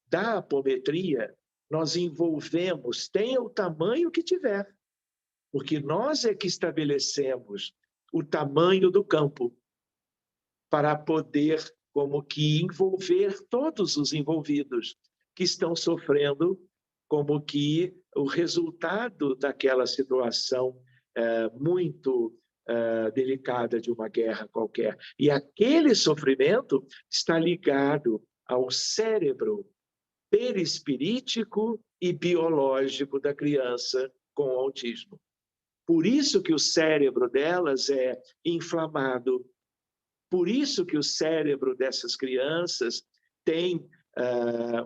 da apometria, nós envolvemos, tenha o tamanho que tiver, porque nós é que estabelecemos o tamanho do campo para poder, como que, envolver todos os envolvidos que estão sofrendo, como que o resultado daquela situação muito delicada de uma guerra qualquer. E aquele sofrimento está ligado ao cérebro perispirítico e biológico da criança com autismo. Por isso que o cérebro delas é inflamado, por isso que o cérebro dessas crianças tem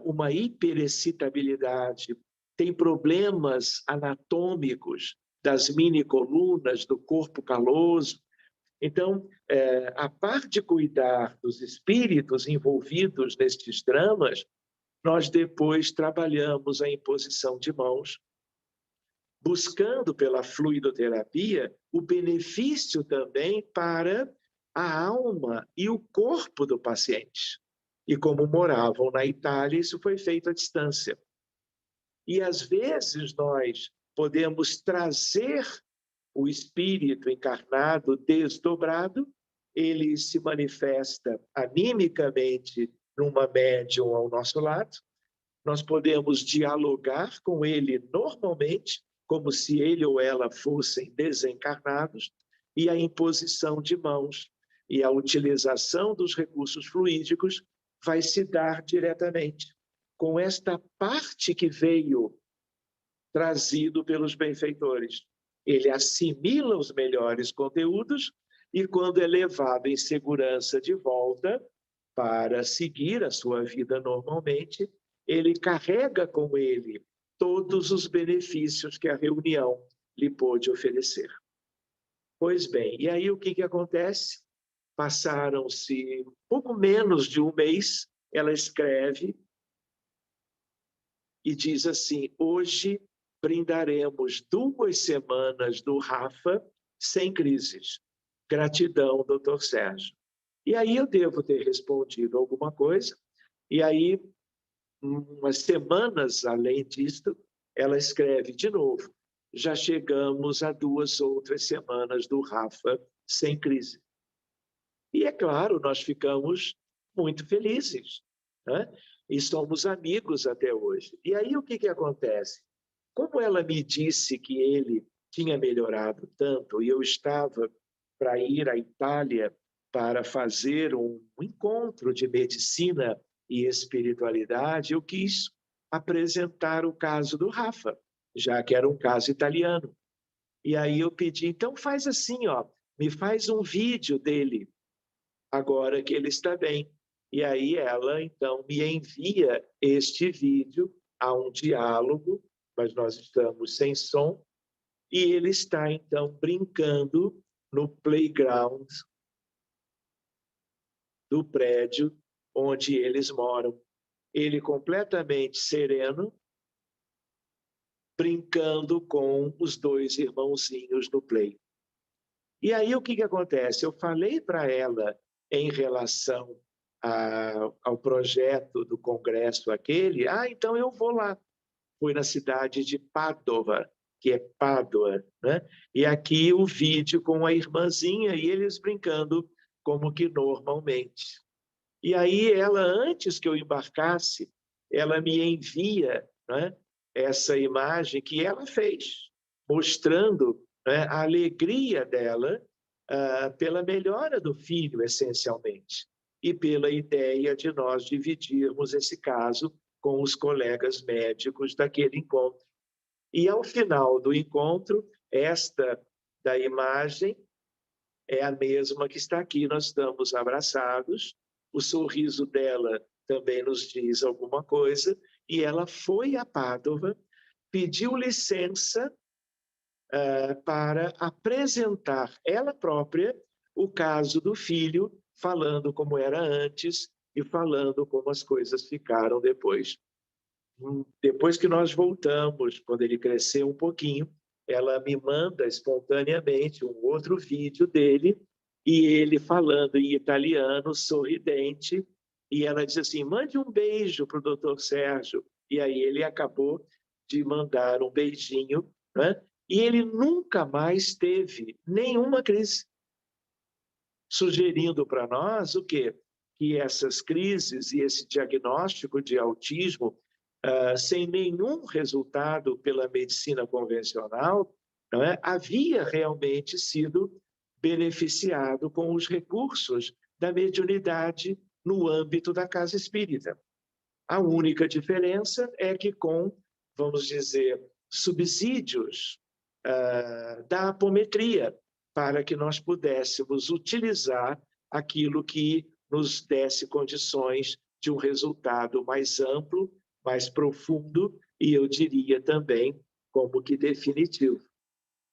uma hiperexcitabilidade, tem problemas anatômicos das mini-colunas do corpo caloso. Então, a par de cuidar dos espíritos envolvidos nestes dramas, nós depois trabalhamos a imposição de mãos, buscando pela fluidoterapia o benefício também para a alma e o corpo do paciente. E como moravam na Itália, isso foi feito à distância. E, às vezes, nós podemos trazer o espírito encarnado desdobrado, ele se manifesta animicamente numa médium ao nosso lado, nós podemos dialogar com ele normalmente, como se ele ou ela fossem desencarnados, e a imposição de mãos e a utilização dos recursos fluídicos vai se dar diretamente com esta parte que veio trazido pelos benfeitores. Ele assimila os melhores conteúdos e, quando é levado em segurança de volta para seguir a sua vida normalmente, ele carrega com ele todos os benefícios que a reunião lhe pôde oferecer. Pois bem, e aí o que acontece? Passaram-se pouco menos de um mês, ela escreve e diz assim: hoje brindaremos 2 semanas do Rafa sem crises. Gratidão, doutor Sérgio. E aí eu devo ter respondido alguma coisa, e aí, umas semanas além disto, ela escreve de novo: já chegamos a 2 outras semanas do Rafa sem crise. E, é claro, nós ficamos muito felizes, né? E somos amigos até hoje. E aí o que acontece? Como ela me disse que ele tinha melhorado tanto, e eu estava para ir à Itália para fazer um encontro de medicina e espiritualidade, eu quis apresentar o caso do Rafa, já que era um caso italiano. E aí eu pedi, então faz assim, ó, me faz um vídeo dele, agora que ele está bem. E aí ela, então, me envia este vídeo a um diálogo, mas nós estamos sem som, e ele está, então, brincando no playground do prédio onde eles moram. Ele completamente sereno, brincando com os 2 irmãozinhos no play. E aí o que acontece? Eu falei para ela em relação ao projeto do congresso aquele, então eu vou lá. Fui na cidade de Padova, que é Pádua, né? E aqui o vídeo com a irmãzinha e eles brincando como que normalmente. E aí ela, antes que eu embarcasse, ela me envia, né, essa imagem que ela fez, mostrando, né, a alegria dela pela melhora do filho, essencialmente, e pela ideia de nós dividirmos esse caso com os colegas médicos daquele encontro. E, ao final do encontro, esta da imagem é a mesma que está aqui, nós estamos abraçados, o sorriso dela também nos diz alguma coisa, e ela foi a Pádua, pediu licença para apresentar ela própria o caso do filho, falando como era antes e falando como as coisas ficaram depois. Depois que nós voltamos, quando ele cresceu um pouquinho, ela me manda espontaneamente um outro vídeo dele, e ele falando em italiano, sorridente, e ela diz assim: mande um beijo para o doutor Sérgio. E aí ele acabou de mandar um beijinho, né? E ele nunca mais teve nenhuma crise, sugerindo para nós o quê? Que essas crises e esse diagnóstico de autismo, sem nenhum resultado pela medicina convencional, não é? Havia realmente sido beneficiado com os recursos da mediunidade no âmbito da casa espírita. A única diferença é que com, vamos dizer, subsídios da apometria, para que nós pudéssemos utilizar aquilo que nos desse condições de um resultado mais amplo, mais profundo e, eu diria também, como que definitivo.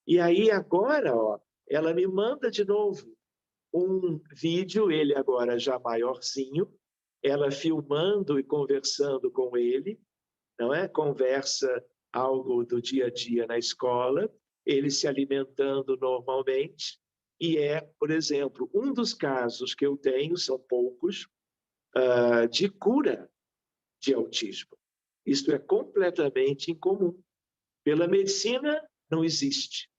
E aí agora, ó, ela me manda de novo um vídeo, ele agora já maiorzinho, ela filmando e conversando com ele, não é? Conversa algo do dia a dia na escola, ele se alimentando normalmente, e por exemplo, um dos casos que eu tenho, são poucos, de cura de autismo. Isto é completamente incomum. Pela medicina, não existe.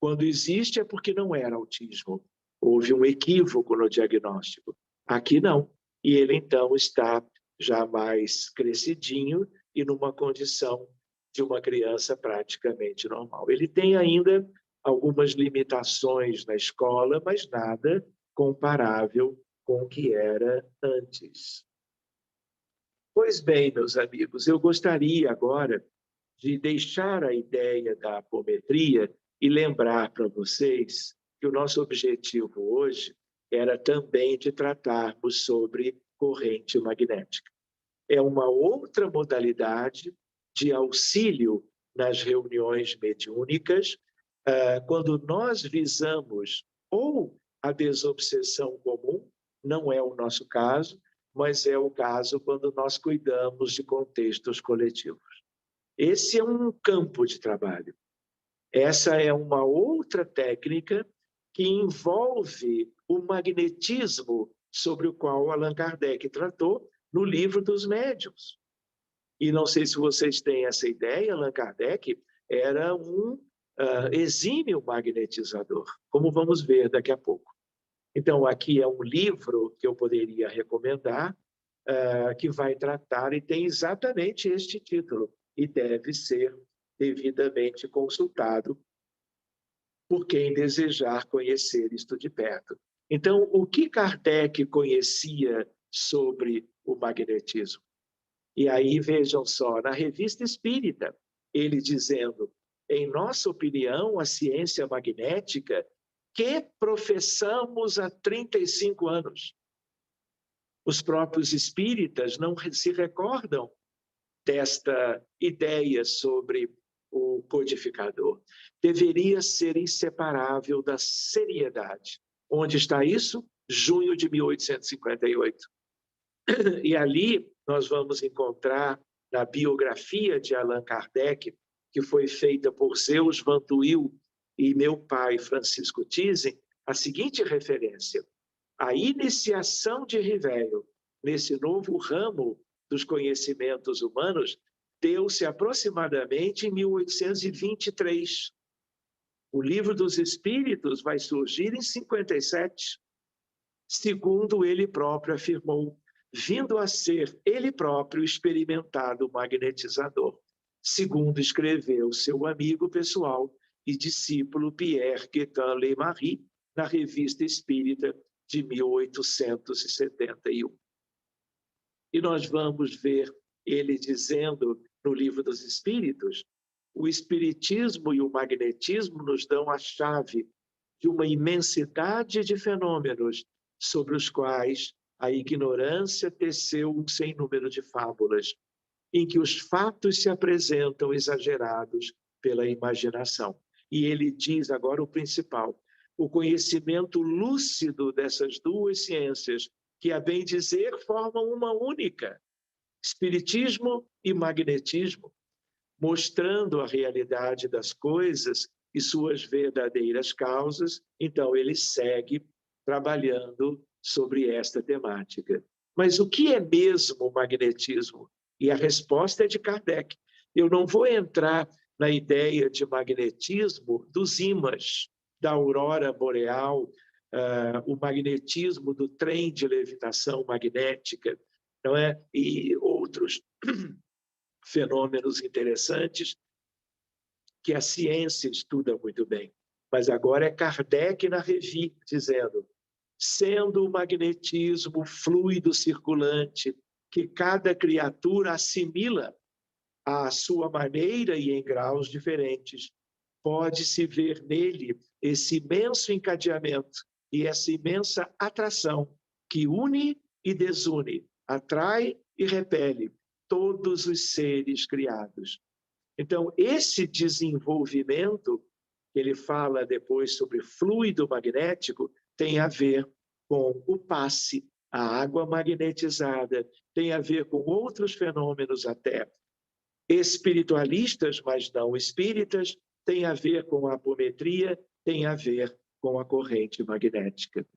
Quando existe é porque não era autismo. Houve um equívoco no diagnóstico. Aqui não. E ele, então, está já mais crescidinho e numa condição de uma criança praticamente normal. Ele tem ainda algumas limitações na escola, mas nada comparável com o que era antes. Pois bem, meus amigos, eu gostaria agora de deixar a ideia da apometria e lembrar para vocês que o nosso objetivo hoje era também de tratarmos sobre corrente magnética. É uma outra modalidade de auxílio nas reuniões mediúnicas, quando nós visamos ou a desobsessão comum, não é o nosso caso, mas é o caso quando nós cuidamos de contextos coletivos. Esse é um campo de trabalho. Essa é uma outra técnica que envolve o magnetismo sobre o qual Allan Kardec tratou no Livro dos Médiuns. E não sei se vocês têm essa ideia, Allan Kardec era um exímio magnetizador, como vamos ver daqui a pouco. Então, aqui é um livro que eu poderia recomendar, que vai tratar e tem exatamente este título, e deve ser devidamente consultado por quem desejar conhecer isto de perto. Então, o que Kardec conhecia sobre o magnetismo? E aí, vejam só, na Revista Espírita, ele dizendo, em nossa opinião, a ciência magnética que professamos há 35 anos. Os próprios espíritas não se recordam desta ideia sobre o codificador. Deveria ser inseparável da seriedade. Onde está isso? Junho de 1858. E ali nós vamos encontrar na biografia de Allan Kardec, que foi feita por Zeus Van Tuyl e meu pai, Francisco Thyssen, a seguinte referência: a iniciação de Rivéio nesse novo ramo dos conhecimentos humanos deu-se aproximadamente em 1823. O Livro dos Espíritos vai surgir em 57, segundo ele próprio afirmou, vindo a ser ele próprio experimentado magnetizador, segundo escreveu seu amigo pessoal e discípulo Pierre Guétin-Leymarie na Revista Espírita de 1871. E nós vamos ver ele dizendo no Livro dos Espíritos, o espiritismo e o magnetismo nos dão a chave de uma imensidade de fenômenos sobre os quais a ignorância teceu um sem número de fábulas, em que os fatos se apresentam exagerados pela imaginação. E ele diz agora o principal, o conhecimento lúcido dessas duas ciências, que, a bem dizer, formam uma única, espiritismo e magnetismo, mostrando a realidade das coisas e suas verdadeiras causas. Então, ele segue trabalhando sobre esta temática. Mas o que é mesmo o magnetismo? E a resposta é de Kardec. Eu não vou entrar na ideia de magnetismo dos ímãs, da aurora boreal, o magnetismo do trem de levitação magnética, não é? E outros fenômenos interessantes que a ciência estuda muito bem. Mas agora é Kardec na Revi dizendo, sendo o magnetismo fluido circulante que cada criatura assimila à sua maneira e em graus diferentes, pode-se ver nele esse imenso encadeamento e essa imensa atração que une e desune, atrai e repele todos os seres criados. Então, esse desenvolvimento, que ele fala depois sobre fluido magnético, tem a ver com o passe, a água magnetizada, tem a ver com outros fenômenos até espiritualistas, mas não espíritas, tem a ver com a apometria, tem a ver com a corrente magnética.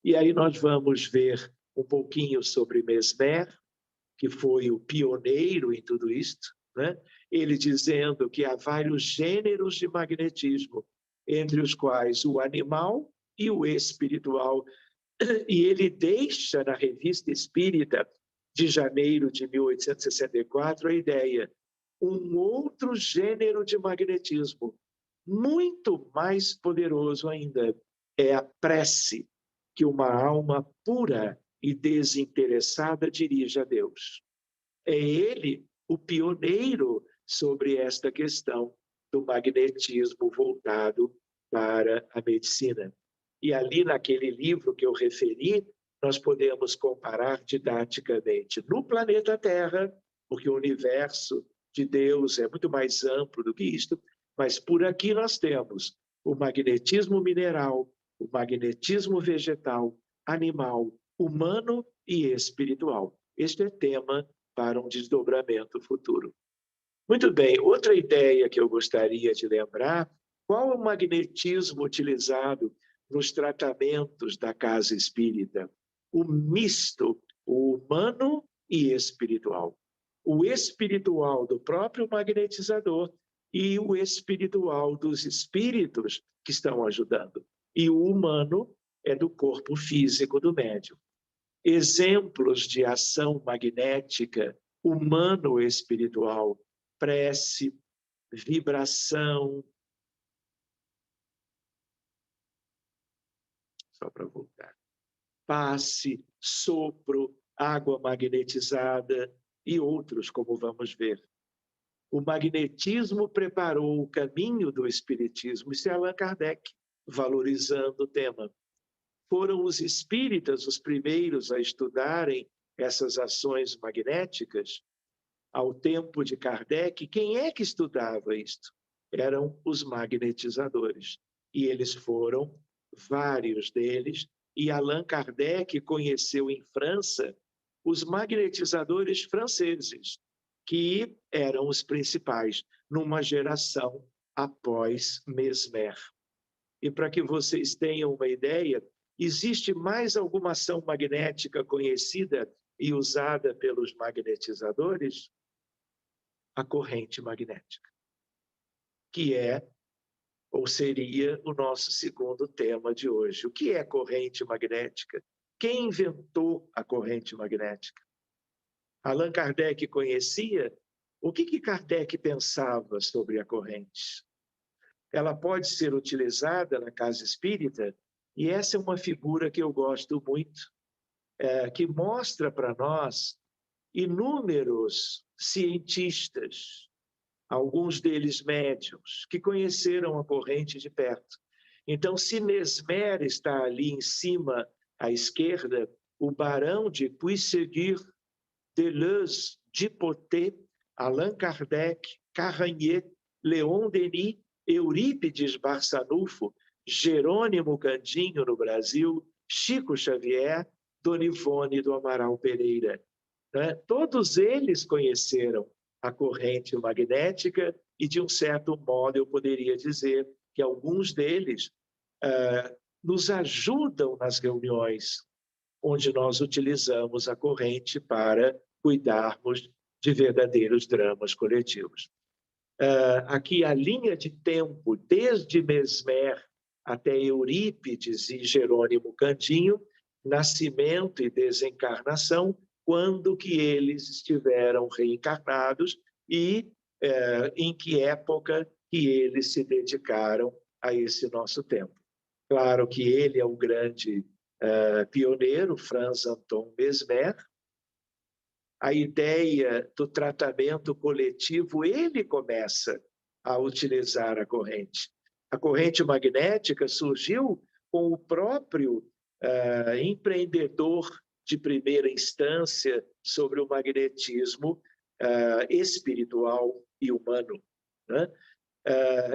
E aí nós vamos ver um pouquinho sobre Mesmer, que foi o pioneiro em tudo isto, né? Ele dizendo que há vários gêneros de magnetismo, entre os quais o animal e o espiritual. E ele deixa na Revista Espírita, de janeiro de 1864, a ideia, um outro gênero de magnetismo, muito mais poderoso ainda, é a prece que uma alma pura e desinteressada dirige a Deus. É ele o pioneiro sobre esta questão do magnetismo voltado para a medicina. E ali naquele livro que eu referi, nós podemos comparar didaticamente no planeta Terra, porque o universo de Deus é muito mais amplo do que isto, mas por aqui nós temos o magnetismo mineral, o magnetismo vegetal, animal, humano e espiritual. Este é tema para um desdobramento futuro. Muito bem, outra ideia que eu gostaria de lembrar, qual o magnetismo utilizado nos tratamentos da casa espírita? O misto, o humano e espiritual. O espiritual do próprio magnetizador e o espiritual dos espíritos que estão ajudando. E o humano é do corpo físico do médium. Exemplos de ação magnética humano-espiritual, prece, vibração. Só para voltar. Passe, sopro, água magnetizada e outros, como vamos ver. O magnetismo preparou o caminho do espiritismo. Isso é Allan Kardec, valorizando o tema. Foram os espíritas os primeiros a estudarem essas ações magnéticas. Ao tempo de Kardec, quem é que estudava isto? Eram os magnetizadores. E eles foram, vários deles, e Allan Kardec conheceu em França os magnetizadores franceses, que eram os principais numa geração após Mesmer. E para que vocês tenham uma ideia, existe mais alguma ação magnética conhecida e usada pelos magnetizadores? A corrente magnética, que é, ou seria, o nosso segundo tema de hoje. O que é corrente magnética? Quem inventou a corrente magnética? Allan Kardec conhecia? O que Kardec pensava sobre a corrente? Ela pode ser utilizada na casa espírita, e essa é uma figura que eu gosto muito, que mostra para nós inúmeros cientistas, alguns deles médiuns, que conheceram a corrente de perto. Então, se Mesmer está ali em cima, à esquerda, o barão de Puisségur, Deleuze, Dupotet, Allan Kardec, Carragnet, Leon Denis, Eurípides Barçanufo, Jerônimo Candinho no Brasil, Chico Xavier, Dona Ivone do Amaral Pereira. Né? Todos eles conheceram a corrente magnética e, de um certo modo, eu poderia dizer que alguns deles nos ajudam nas reuniões onde nós utilizamos a corrente para cuidarmos de verdadeiros dramas coletivos. Aqui a linha de tempo, desde Mesmer até Eurípides e Jerônimo Candinho, nascimento e desencarnação, quando que eles estiveram reencarnados e em que época que eles se dedicaram a esse nosso tempo. Claro que ele é o grande pioneiro, Franz Anton Mesmer. A ideia do tratamento coletivo, ele começa a utilizar a corrente. A corrente magnética surgiu com o próprio empreendedor de primeira instância sobre o magnetismo espiritual e humano, né?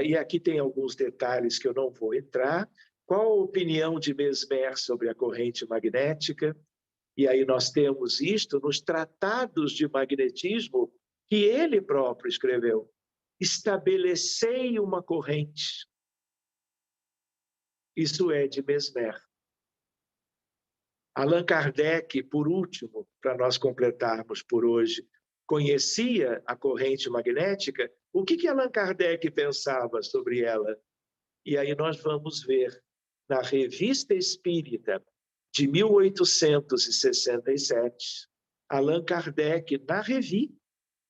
E aqui tem alguns detalhes que eu não vou entrar. Qual a opinião de Mesmer sobre a corrente magnética? E aí nós temos isto nos tratados de magnetismo que ele próprio escreveu. Estabelecei uma corrente. Isso é de Mesmer. Allan Kardec, por último, para nós completarmos por hoje, conhecia a corrente magnética? O que Allan Kardec pensava sobre ela? E aí nós vamos ver na Revista Espírita de 1867, Allan Kardec, na Revi,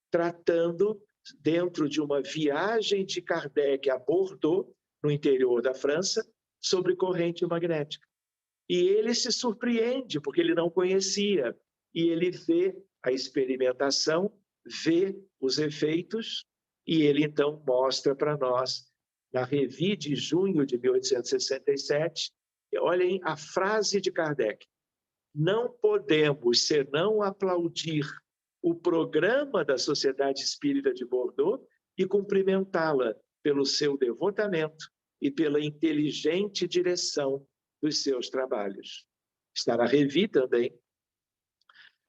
tratando dentro de uma viagem de Kardec a Bordeaux, no interior da França, sobre corrente magnética. E ele se surpreende, porque ele não conhecia, e ele vê a experimentação, vê os efeitos, e ele então mostra para nós, na Revi de junho de 1867, olhem a frase de Kardec: não podemos senão aplaudir o programa da Sociedade Espírita de Bordeaux e cumprimentá-la pelo seu devotamento e pela inteligente direção dos seus trabalhos. Está na Revi também.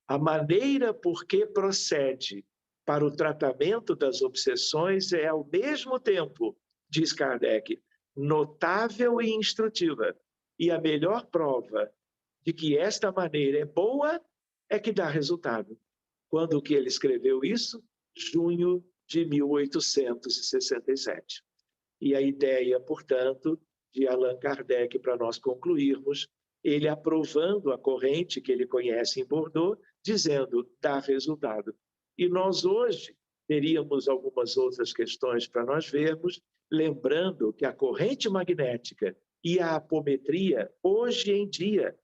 A maneira por que procede para o tratamento das obsessões é, ao mesmo tempo, diz Kardec, notável e instrutiva. E a melhor prova de que esta maneira é boa é que dá resultado. Quando que ele escreveu isso? Junho de 1867. E a ideia, portanto, de Allan Kardec, para nós concluirmos, ele aprovando a corrente que ele conhece em Bordeaux, dizendo, dá resultado. E nós hoje teríamos algumas outras questões para nós vermos, lembrando que a corrente magnética e a apometria, hoje em dia,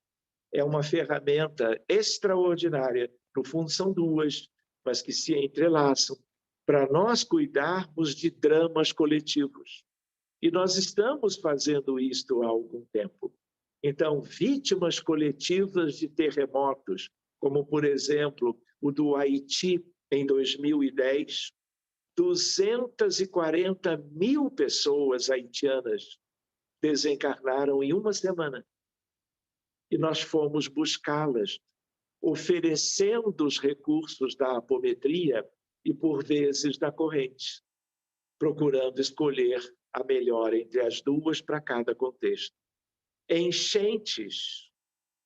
é uma ferramenta extraordinária. No fundo, são duas, mas que se entrelaçam para nós cuidarmos de dramas coletivos. E nós estamos fazendo isto há algum tempo. Então, vítimas coletivas de terremotos, como, por exemplo, o do Haiti em 2010, 240 mil pessoas haitianas desencarnaram em uma semana. E nós fomos buscá-las, oferecendo os recursos da apometria e, por vezes, da corrente, procurando escolher a melhor entre as duas para cada contexto. Enchentes,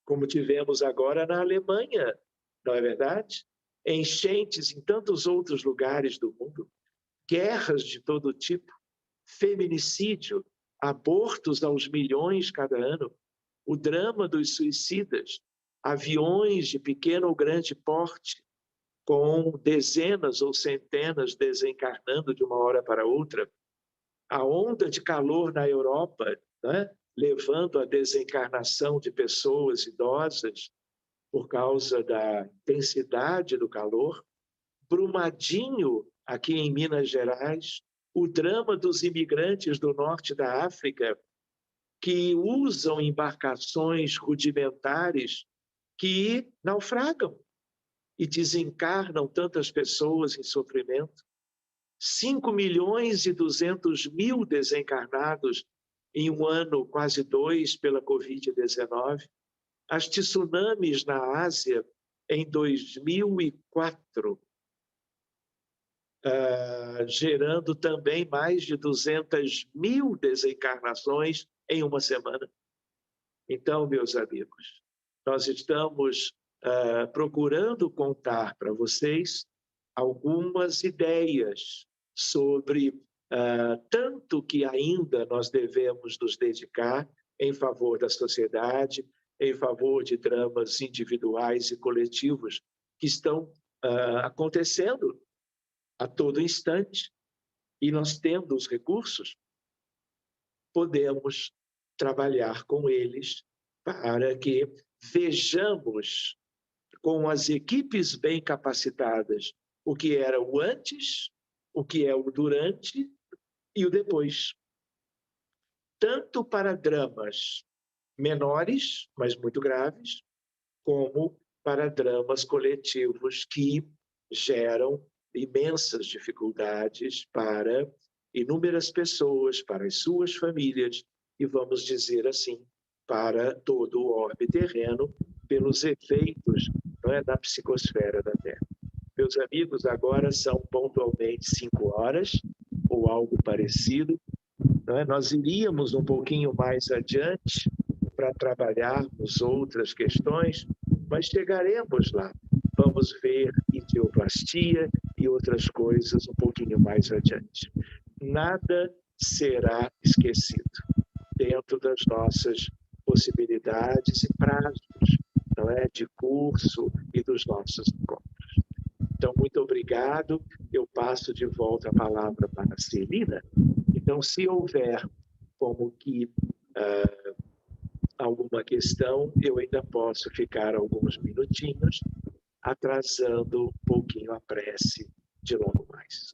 como tivemos agora na Alemanha, não é verdade? Enchentes em tantos outros lugares do mundo, guerras de todo tipo, feminicídio, abortos aos milhões cada ano, o drama dos suicidas, aviões de pequeno ou grande porte, com dezenas ou centenas desencarnando de uma hora para outra, a onda de calor na Europa, né, levando à desencarnação de pessoas idosas por causa da intensidade do calor, Brumadinho, aqui em Minas Gerais, o drama dos imigrantes do norte da África, que usam embarcações rudimentares que naufragam e desencarnam tantas pessoas em sofrimento. 5.200.000 desencarnados em um ano, quase 2, pela Covid-19. As tsunamis na Ásia, em 2004, gerando também mais de 200.000 desencarnações em uma semana. Então, meus amigos, nós estamos procurando contar para vocês algumas ideias sobre tanto que ainda nós devemos nos dedicar em favor da sociedade, em favor de dramas individuais e coletivos que estão acontecendo a todo instante, e nós tendo os recursos, podemos trabalhar com eles para que vejamos com as equipes bem capacitadas o que era o antes, o que é o durante e o depois. Tanto para dramas menores, mas muito graves, como para dramas coletivos que geram imensas dificuldades para inúmeras pessoas, para as suas famílias e, vamos dizer assim, para todo o orbe terreno, pelos efeitos, não é, da psicosfera da Terra. Meus amigos, agora são pontualmente 5 horas, ou algo parecido. Não é? Nós iríamos um pouquinho mais adiante para trabalharmos outras questões, mas chegaremos lá. Vamos ver ideoplastia e outras coisas um pouquinho mais adiante. Nada será esquecido dentro das nossas possibilidades e prazos, não é, de curso e dos nossos encontros. Então, muito obrigado. Eu passo de volta a palavra para a Celina. Então, se houver como que alguma questão, eu ainda posso ficar alguns minutinhos, atrasando um pouquinho a prece de logo mais.